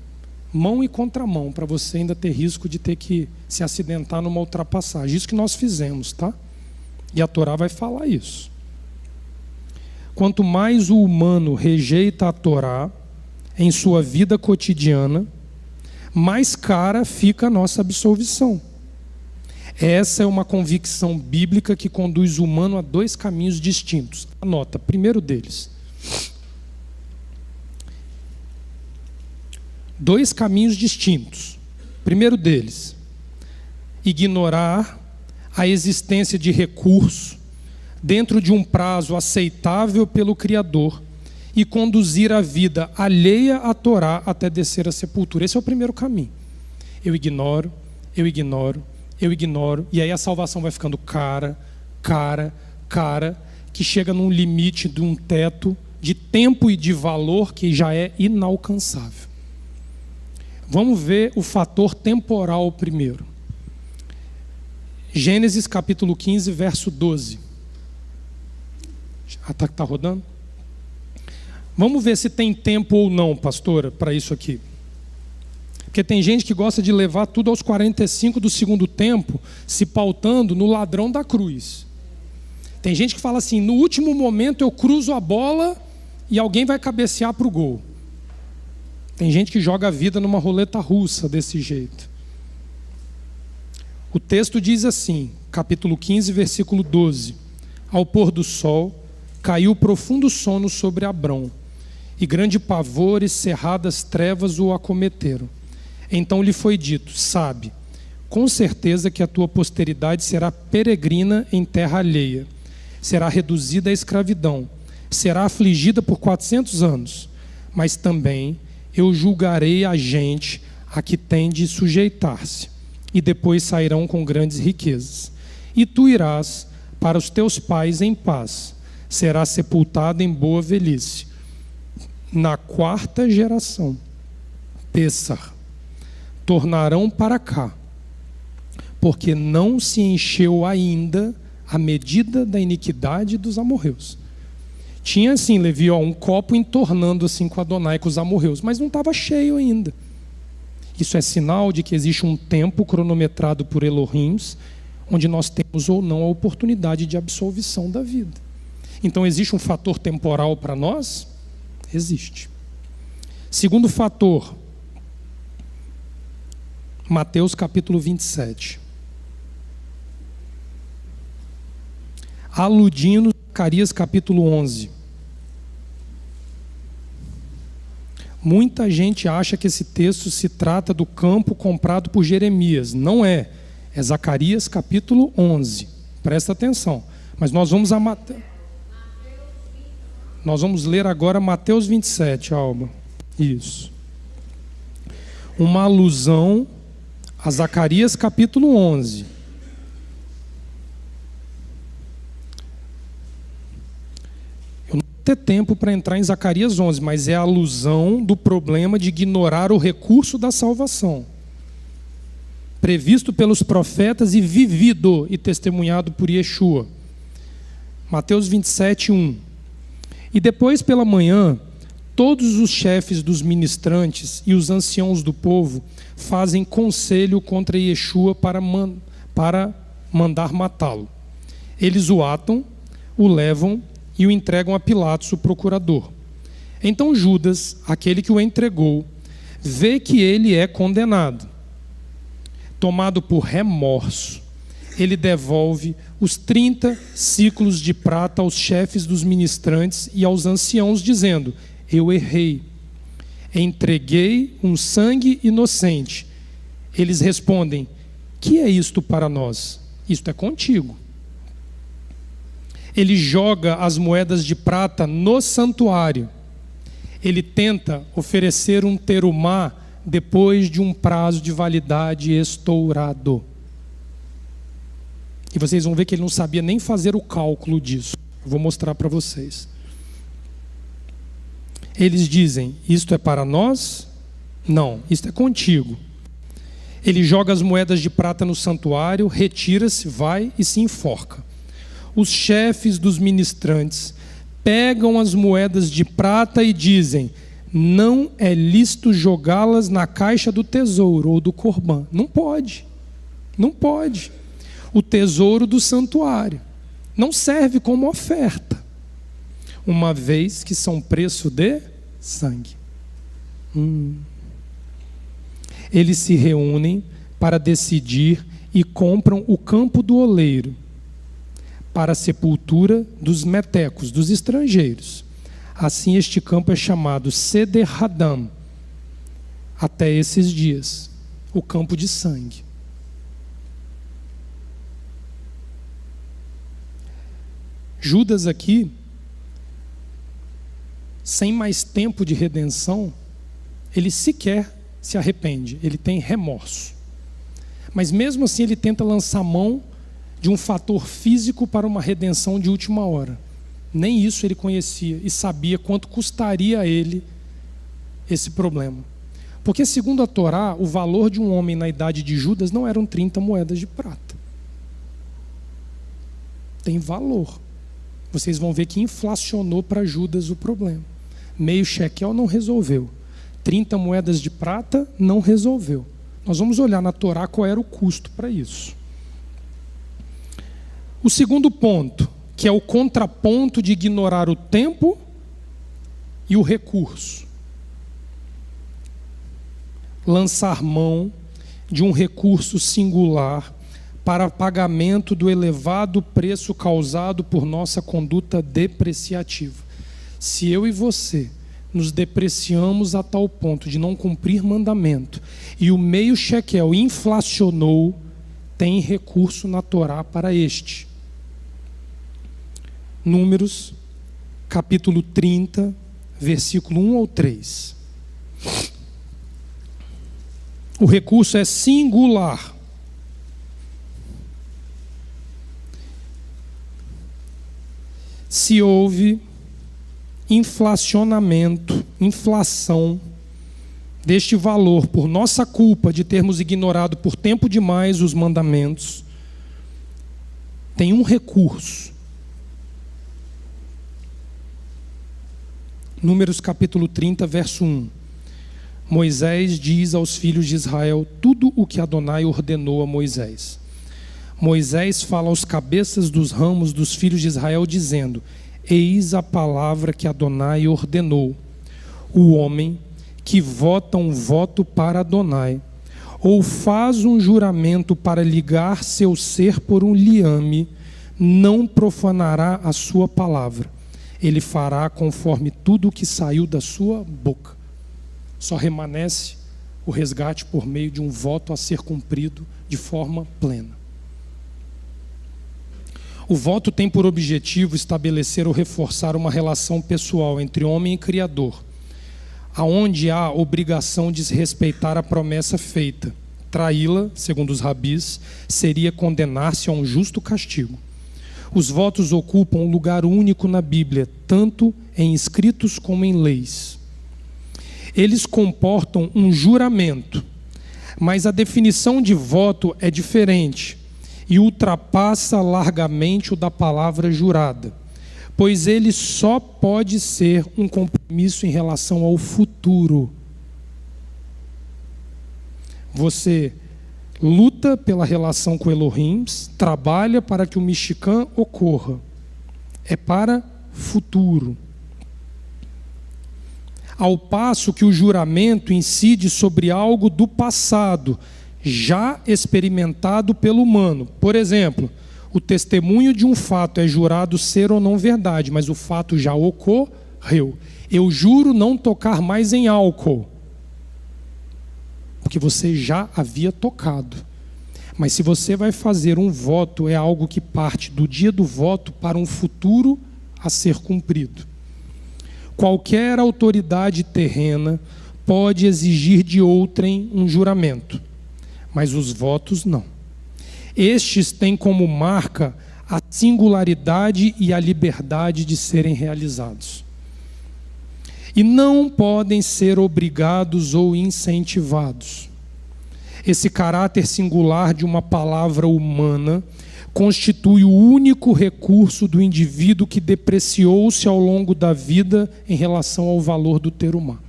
mão e contramão, para você ainda ter risco de ter que se acidentar numa ultrapassagem. Isso que nós fizemos, tá? E a Torá vai falar isso. Quanto mais o humano rejeita a Torá em sua vida cotidiana, mais cara fica a nossa absolvição. Essa é uma convicção bíblica que conduz o humano a 2 caminhos distintos. Anota, primeiro deles. 2 caminhos distintos. Primeiro deles, ignorar a existência de recurso dentro de um prazo aceitável pelo Criador e conduzir a vida alheia à Torá até descer à sepultura. Esse é o primeiro caminho. Eu ignoro, e aí a salvação vai ficando cara, que chega num limite de um teto de tempo e de valor que já é inalcançável. Vamos ver o fator temporal primeiro. Gênesis capítulo 15, verso 12. Está rodando? Vamos ver se tem tempo ou não, pastora, para isso aqui. Porque tem gente que gosta de levar tudo aos 45 do segundo tempo, se pautando no ladrão da cruz. Tem gente que fala assim, no último momento eu cruzo a bola e alguém vai cabecear para o gol. Tem gente que joga a vida numa roleta russa desse jeito. O texto diz assim, capítulo 15, versículo 12. Ao pôr do sol, caiu profundo sono sobre Abrão, e grande pavor e cerradas trevas o acometeram. Então lhe foi dito, sabe, com certeza que a tua posteridade será peregrina em terra alheia, será reduzida à escravidão, será afligida por 400 anos, mas também eu julgarei a gente a que tem de sujeitar-se, e depois sairão com grandes riquezas. E tu irás para os teus pais em paz, serás sepultado em boa velhice. Na 4ª geração, Pessar, tornarão para cá, porque não se encheu ainda a medida da iniquidade dos amorreus. Tinha assim, Levi, um copo entornando assim com Adonai, com os amorreus, mas não estava cheio ainda. Isso é sinal de que existe um tempo cronometrado por Elohims, onde nós temos ou não a oportunidade de absolvição da vida. Então existe um fator temporal para nós? Existe. Segundo fator, Mateus capítulo 27. Aludindo Zacarias capítulo 11. Muita gente acha que esse texto se trata do campo comprado por Jeremias. Não é. É Zacarias capítulo 11. Presta atenção. Mas nós vamos Nós vamos ler agora Mateus 27, Alba. Isso. Uma alusão a Zacarias capítulo 11. Eu não vou ter tempo para entrar em Zacarias 11, mas é a alusão do problema de ignorar o recurso da salvação. previsto pelos profetas e vivido e testemunhado por Yeshua. Mateus 27, 1. E depois pela manhã, todos os chefes dos ministrantes e os anciãos do povo fazem conselho contra Yeshua para mandar matá-lo. Eles o atam, o levam e o entregam a Pilatos, o procurador. Então Judas, aquele que o entregou, vê que ele é condenado. Tomado por remorso, ele devolve os 30 siclos de prata aos chefes dos ministrantes e aos anciãos, dizendo: eu errei, entreguei um sangue inocente. Eles respondem: que é isto para nós? Isto é contigo. Ele joga as moedas de prata no santuário. Ele tenta oferecer um terumá depois de um prazo de validade estourado. E vocês vão ver que ele não sabia nem fazer o cálculo disso. Eu vou mostrar para vocês. Eles dizem: isto é para nós? Não, isto é contigo. Ele joga as moedas de prata no santuário, retira-se, vai e se enforca. Os chefes dos ministrantes pegam as moedas de prata e dizem: não é lícito jogá-las na caixa do tesouro ou do corbã. Não pode. Não pode. O tesouro do santuário não serve como oferta, uma vez que são preço de sangue. Eles se reúnem para decidir e compram o campo do oleiro para a sepultura dos metecos, dos estrangeiros. Assim este campo é chamado Seder Hadam até esses dias, o campo de sangue. Judas aqui, sem mais tempo de redenção, ele sequer se arrepende, ele tem remorso. Mas mesmo assim ele tenta lançar mão de um fator físico para uma redenção de última hora. Nem isso ele conhecia e sabia quanto custaria a ele esse problema. Porque segundo a Torá, o valor de um homem na idade de Judas não eram 30 moedas de prata. Tem valor. Vocês vão ver que inflacionou para Judas o problema. Meio shekel não resolveu. 30 moedas de prata não resolveu. Nós vamos olhar na Torá qual era o custo para isso. O segundo ponto, que é o contraponto de ignorar o tempo e o recurso. Lançar mão de um recurso singular para pagamento do elevado preço causado por nossa conduta depreciativa. Se eu e você nos depreciamos a tal ponto de não cumprir mandamento e o meio shekel inflacionou, tem recurso na Torá para este. Números, capítulo 30, versículo 1 ao 3. O recurso é singular. Se houve inflação deste valor por nossa culpa de termos ignorado por tempo demais os mandamentos, tem um recurso. Números capítulo 30, verso 1. Moisés diz aos filhos de Israel tudo o que Adonai ordenou a Moisés. Moisés fala aos cabeças dos ramos dos filhos de Israel, dizendo: eis a palavra que Adonai ordenou. O homem que vota um voto para Adonai, ou faz um juramento para ligar seu ser por um liame, não profanará a sua palavra. Ele fará conforme tudo o que saiu da sua boca. Só remanesce o resgate por meio de um voto a ser cumprido de forma plena. O voto tem por objetivo estabelecer ou reforçar uma relação pessoal entre homem e Criador, aonde há obrigação de se respeitar a promessa feita. Traí-la, segundo os rabis, seria condenar-se a um justo castigo. Os votos ocupam um lugar único na Bíblia, tanto em escritos como em leis. Eles comportam um juramento, Mas a definição de voto é diferente e ultrapassa largamente o da palavra jurada, pois ele só pode ser um compromisso em relação ao futuro. Você luta pela relação com Elohim, trabalha para que o Mishkan ocorra. É para futuro. Ao passo que o juramento incide sobre algo do passado, já experimentado pelo humano. Por exemplo, o testemunho de um fato é jurado ser ou não verdade, mas o fato já ocorreu. Eu juro não tocar mais em álcool, porque você já havia tocado. Mas se você vai fazer um voto, é algo que parte do dia do voto para um futuro a ser cumprido. Qualquer autoridade terrena pode exigir de outrem um juramento, mas os votos não. Estes têm como marca a singularidade e a liberdade de serem realizados. E não podem ser obrigados ou incentivados. Esse caráter singular de uma palavra humana constitui o único recurso do indivíduo que depreciou-se ao longo da vida em relação ao valor do ter humano.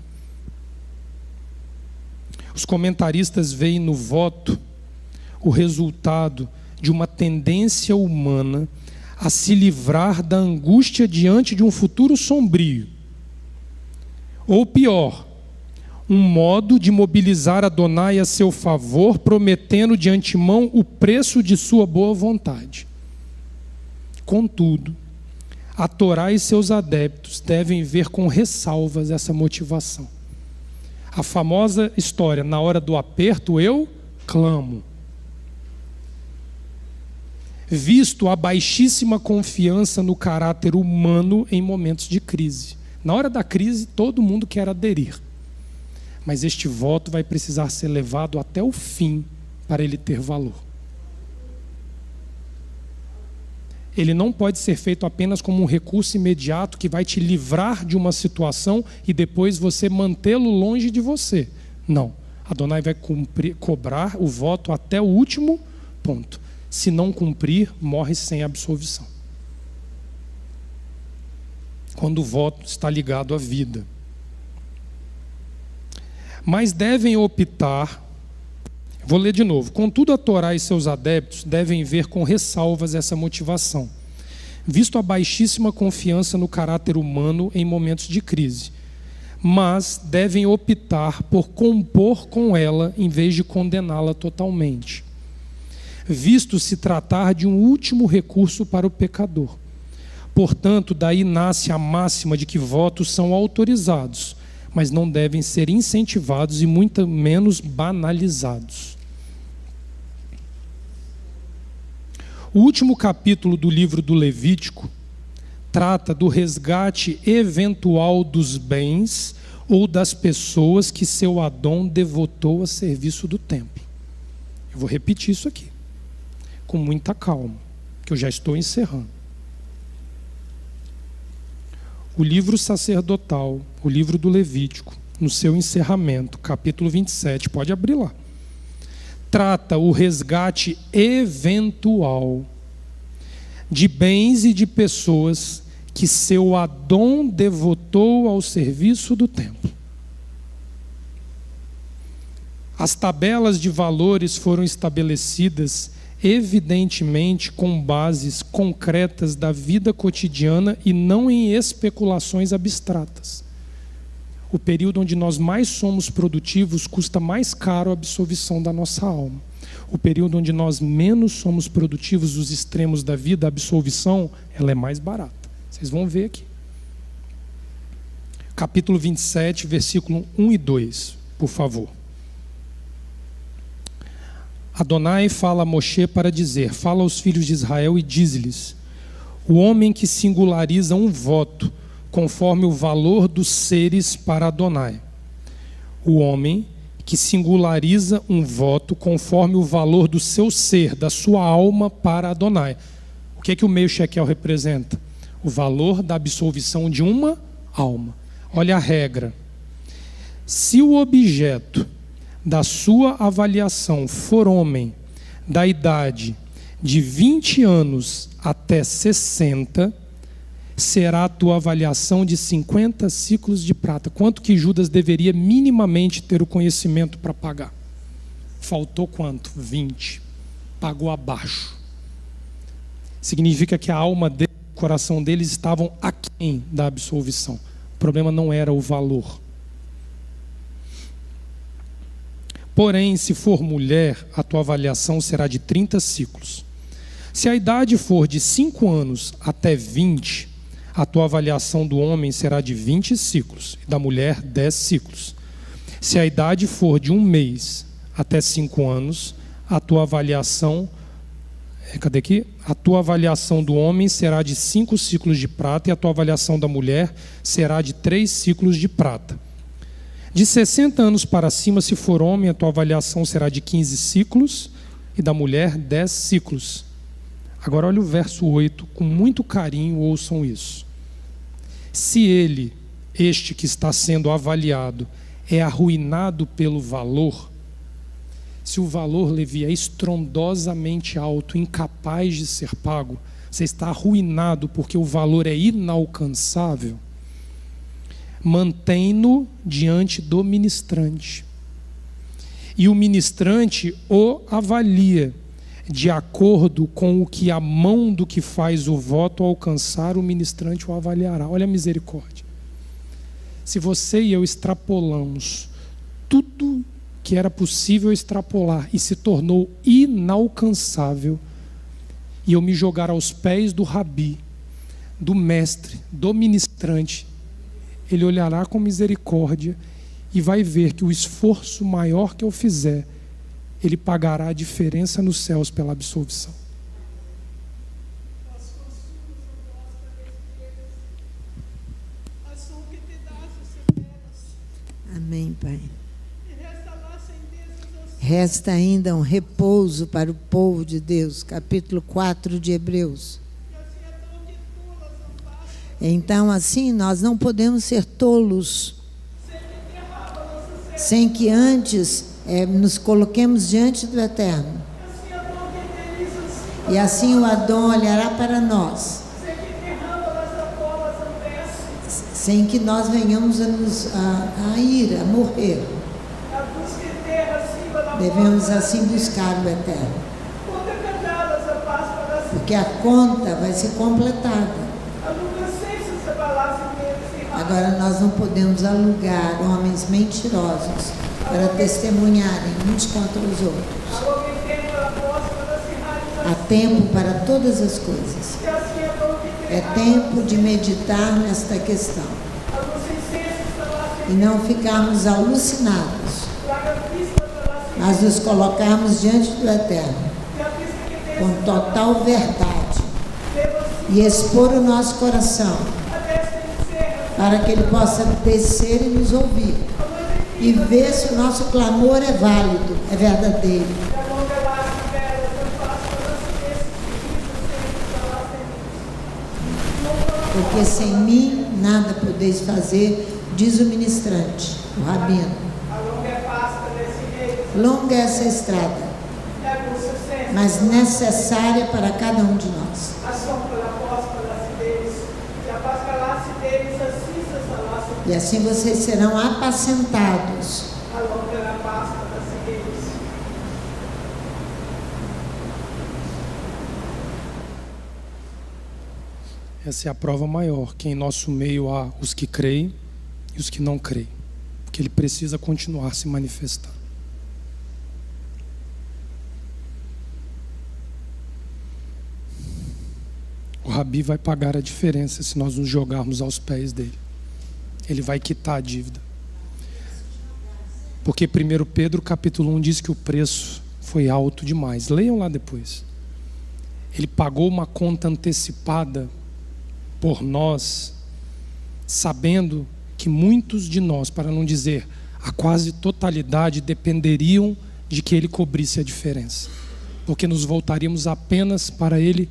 Os comentaristas veem no voto o resultado de uma tendência humana a se livrar da angústia diante de um futuro sombrio. Ou pior, um modo de mobilizar Adonai a seu favor, prometendo de antemão o preço de sua boa vontade. Contudo, a Torá e seus adeptos devem ver com ressalvas essa motivação. A famosa história, na hora do aperto eu clamo. Visto a baixíssima confiança no caráter humano em momentos de crise. Na hora da crise, todo mundo quer aderir. Mas este voto vai precisar ser levado até o fim para ele ter valor. Ele não pode ser feito apenas como um recurso imediato que vai te livrar de uma situação e depois você mantê-lo longe de você. Não. Adonai vai cobrar o voto até o último ponto. Se não cumprir, morre sem absolvição. Quando o voto está ligado à vida. Mas devem optar, vou ler de novo, contudo a Torá e seus adeptos devem ver com ressalvas essa motivação, visto a baixíssima confiança no caráter humano em momentos de crise, mas devem optar por compor com ela em vez de condená-la totalmente, visto se tratar de um último recurso para o pecador. Portanto, daí nasce a máxima de que votos são autorizados, mas não devem ser incentivados e muito menos banalizados. O último capítulo do livro do Levítico trata do resgate eventual dos bens ou das pessoas que seu Adão devotou a serviço do templo. Eu vou repetir isso aqui, com muita calma, que eu já estou encerrando. O livro sacerdotal, o livro do Levítico, no seu encerramento, capítulo 27, pode abrir lá, trata o resgate eventual de bens e de pessoas que seu Adão devotou ao serviço do templo. As tabelas de valores foram estabelecidas evidentemente com bases concretas da vida cotidiana e não em especulações abstratas. O período onde nós mais somos produtivos custa mais caro a absolvição da nossa alma. O período onde nós menos somos produtivos, os extremos da vida, a absolvição, ela é mais barata. Vocês vão ver aqui. Capítulo 27, versículo 1 e 2, por favor. Adonai fala a Moshe para dizer, fala aos filhos de Israel e diz-lhes, o homem que singulariza um voto, conforme o valor dos seres para Adonai. O homem que singulariza um voto, conforme o valor do seu ser, da sua alma para Adonai. O que é que o meio shekel representa? O valor da absolvição de uma alma. Olha a regra. Se o objeto da sua avaliação for homem da idade de 20 anos até 60, será a tua avaliação de 50 ciclos de prata. Quanto que Judas deveria minimamente ter o conhecimento para pagar? Faltou quanto? 20. Pagou abaixo. Significa que a alma dele, o coração deles estavam aquém da absolvição. O problema não era o valor. Porém, se for mulher, a tua avaliação será de 30 ciclos. Se a idade for de 5 anos até 20, a tua avaliação do homem será de 20 ciclos, e da mulher 10 ciclos. Se a idade for de 1 mês até 5 anos, a tua avaliação, A tua avaliação do homem será de 5 ciclos de prata, e a tua avaliação da mulher será de 3 ciclos de prata. De 60 anos para cima, se for homem, a tua avaliação será de 15 ciclos, e da mulher 10 ciclos. Agora olha o verso 8, com muito carinho ouçam isso. Se ele, este que está sendo avaliado, é arruinado pelo valor, se o valor, Levi, é estrondosamente alto, incapaz de ser pago, você está arruinado porque o valor é inalcançável, mantém-no diante do ministrante. E o ministrante o avalia de acordo com o que a mão do que faz o voto alcançar, o ministrante o avaliará. Olha a misericórdia. Se você e eu extrapolamos tudo que era possível extrapolar e se tornou inalcançável, e eu me jogar aos pés do rabi, do mestre, do ministrante, ele olhará com misericórdia e vai ver que o esforço maior que eu fizer, ele pagará a diferença nos céus pela absolvição. Amém, Pai. Resta ainda um repouso para o povo de Deus, capítulo 4 de Hebreus. Então, assim, nós não podemos ser tolos, sem que antes nos coloquemos diante do Eterno. E assim o Adão olhará para nós, sem que nós venhamos a ir, a morrer. Devemos assim buscar o Eterno, porque a conta vai ser completada. Agora nós não podemos alugar homens mentirosos para testemunharem uns contra os outros. Há tempo para todas as coisas. É tempo de meditar nesta questão e não ficarmos alucinados, mas nos colocarmos diante do Eterno com total verdade e expor o nosso coração para que Ele possa descer e nos ouvir e ver se o nosso clamor é válido, é verdadeiro. Porque sem mim nada podeis fazer, diz o ministrante, o rabino. Longa é essa estrada, mas necessária para cada um de nós. E assim vocês serão apacentados. Essa é a prova maior, que em nosso meio há os que creem e os que não creem, porque Ele precisa continuar se manifestando. O Rabi vai pagar a diferença se nós nos jogarmos aos pés dele. Ele vai quitar a dívida. Porque 1 Pedro capítulo 1 diz que o preço foi alto demais. Leiam lá depois. Ele pagou uma conta antecipada por nós, sabendo que muitos de nós, para não dizer a quase totalidade, dependeriam de que Ele cobrisse a diferença. Porque nos voltaríamos apenas para Ele,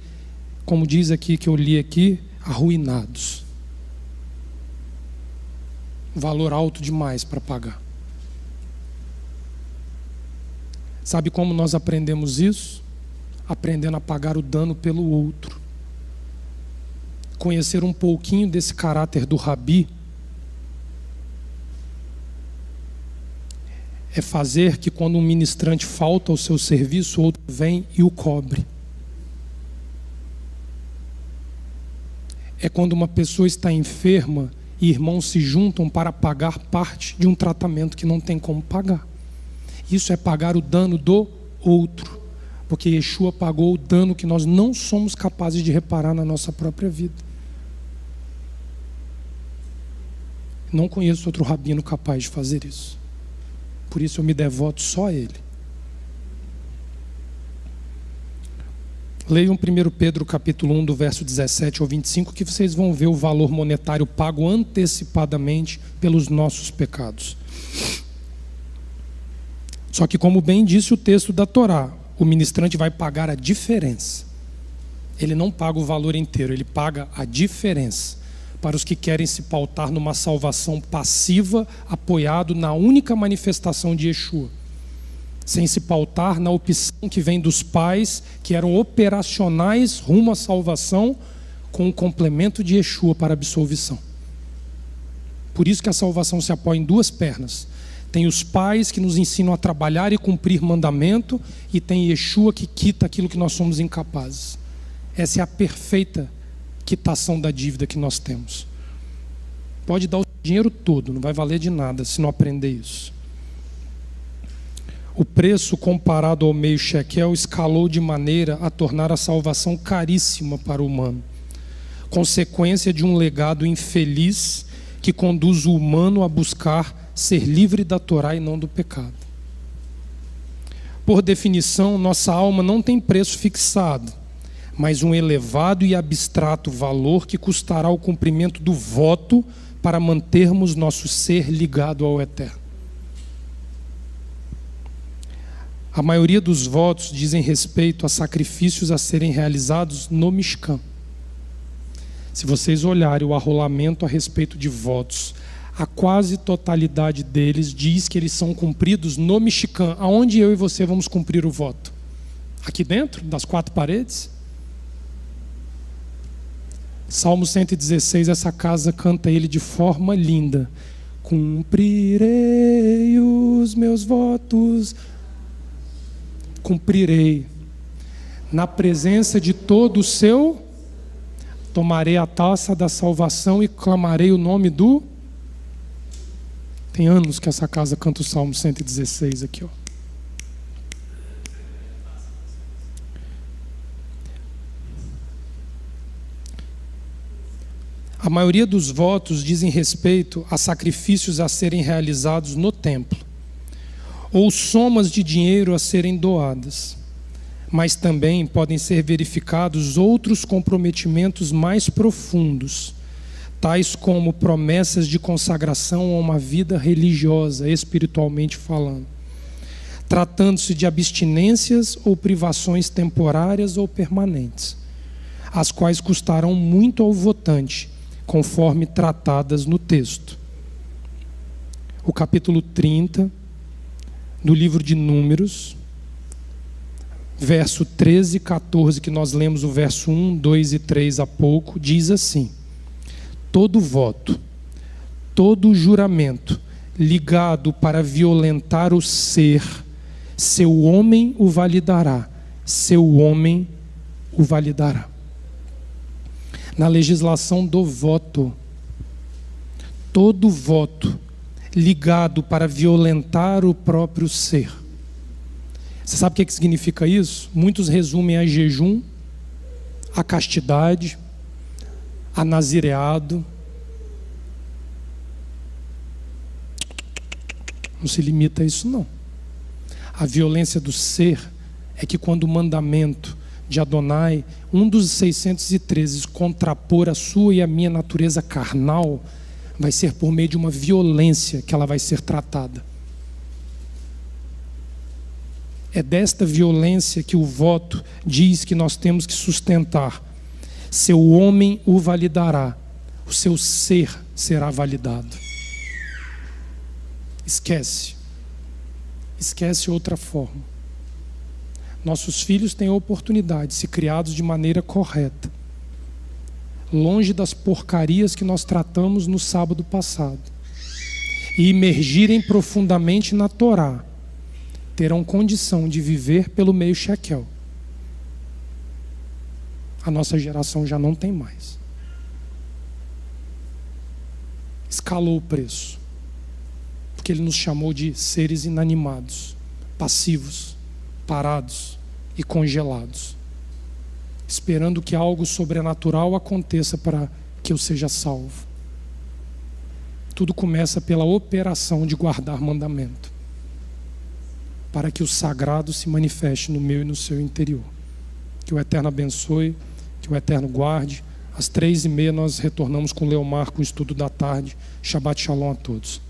como diz aqui, que eu li aqui, arruinados. Valor alto demais para pagar. Sabe como nós aprendemos isso? Aprendendo a pagar o dano pelo outro. Conhecer um pouquinho desse caráter do Rabi é fazer que quando um ministrante falta ao seu serviço, o outro vem e o cobre. É quando uma pessoa está enferma e irmãos se juntam para pagar parte de um tratamento que não tem como pagar. Isso é pagar o dano do outro, porque Yeshua pagou o dano que nós não somos capazes de reparar na nossa própria vida. Não conheço outro rabino capaz de fazer isso. Por isso eu me devoto só a ele. Leiam 1 Pedro capítulo 1, do verso 17 ao 25, que vocês vão ver o valor monetário pago antecipadamente pelos nossos pecados. Só que, como bem disse o texto da Torá, o ministrante vai pagar a diferença. Ele não paga o valor inteiro, ele paga a diferença. Para os que querem se pautar numa salvação passiva, apoiado na única manifestação de Yeshua, sem se pautar na opção que vem dos pais, que eram operacionais rumo à salvação, com o complemento de Yeshua para a absolvição. Por isso que a salvação se apoia em duas pernas. Tem os pais que nos ensinam a trabalhar e cumprir mandamento, e tem Yeshua que quita aquilo que nós somos incapazes. Essa é a perfeita quitação da dívida que nós temos. Pode dar o dinheiro todo, não vai valer de nada se não aprender isso. O preço comparado ao meio shekel escalou de maneira a tornar a salvação caríssima para o humano, consequência de um legado infeliz que conduz o humano a buscar ser livre da Torá e não do pecado. Por definição, nossa alma não tem preço fixado, mas um elevado e abstrato valor que custará o cumprimento do voto para mantermos nosso ser ligado ao Eterno. A maioria dos votos dizem respeito a sacrifícios a serem realizados no Mishkan. Se vocês olharem o arrolamento a respeito de votos, a quase totalidade deles diz que eles são cumpridos no Mishkan. Aonde eu e você vamos cumprir o voto? Aqui dentro, das quatro paredes? Salmo 116, essa casa canta ele de forma linda. Cumprirei os meus votos, cumprirei. Na presença de todo o seu, tomarei a taça da salvação e clamarei o nome do... Tem anos que essa casa canta o Salmo 116 aqui, ó. A maioria dos votos dizem respeito a sacrifícios a serem realizados no templo, ou somas de dinheiro a serem doadas, mas também podem ser verificados outros comprometimentos mais profundos, tais como promessas de consagração a uma vida religiosa, espiritualmente falando, tratando-se de abstinências ou privações temporárias ou permanentes, as quais custarão muito ao votante, conforme tratadas no texto. O capítulo 30 do livro de Números, verso 13 e 14, que nós lemos o verso 1, 2 e 3 há pouco, diz assim: todo voto, todo juramento ligado para violentar o ser, seu homem o validará, seu homem o validará. Na legislação do voto, todo voto ligado para violentar o próprio ser. Você sabe o que significa isso? Muitos resumem a jejum, a castidade, a nazireado. Não se limita a isso, não. A violência do ser é que quando o mandamento de Adonai, um dos 613, contrapor a sua e a minha natureza carnal, vai ser por meio de uma violência que ela vai ser tratada. É desta violência que o voto diz que nós temos que sustentar. Seu homem o validará, o seu ser será validado. Esquece outra forma. Nossos filhos têm a oportunidade, se criados de maneira correta, longe das porcarias que nós tratamos no sábado passado, e imergirem profundamente na Torá, terão condição de viver pelo meio shekel. A nossa geração já não tem mais. Escalou o preço, porque ele nos chamou de seres inanimados, passivos, parados e congelados, esperando que algo sobrenatural aconteça para que eu seja salvo. Tudo começa pela operação de guardar mandamento, para que o sagrado se manifeste no meu e no seu interior. Que o Eterno abençoe, que o Eterno guarde. Às 3h30 nós retornamos com o Leomar com o estudo da tarde. Shabbat Shalom a todos.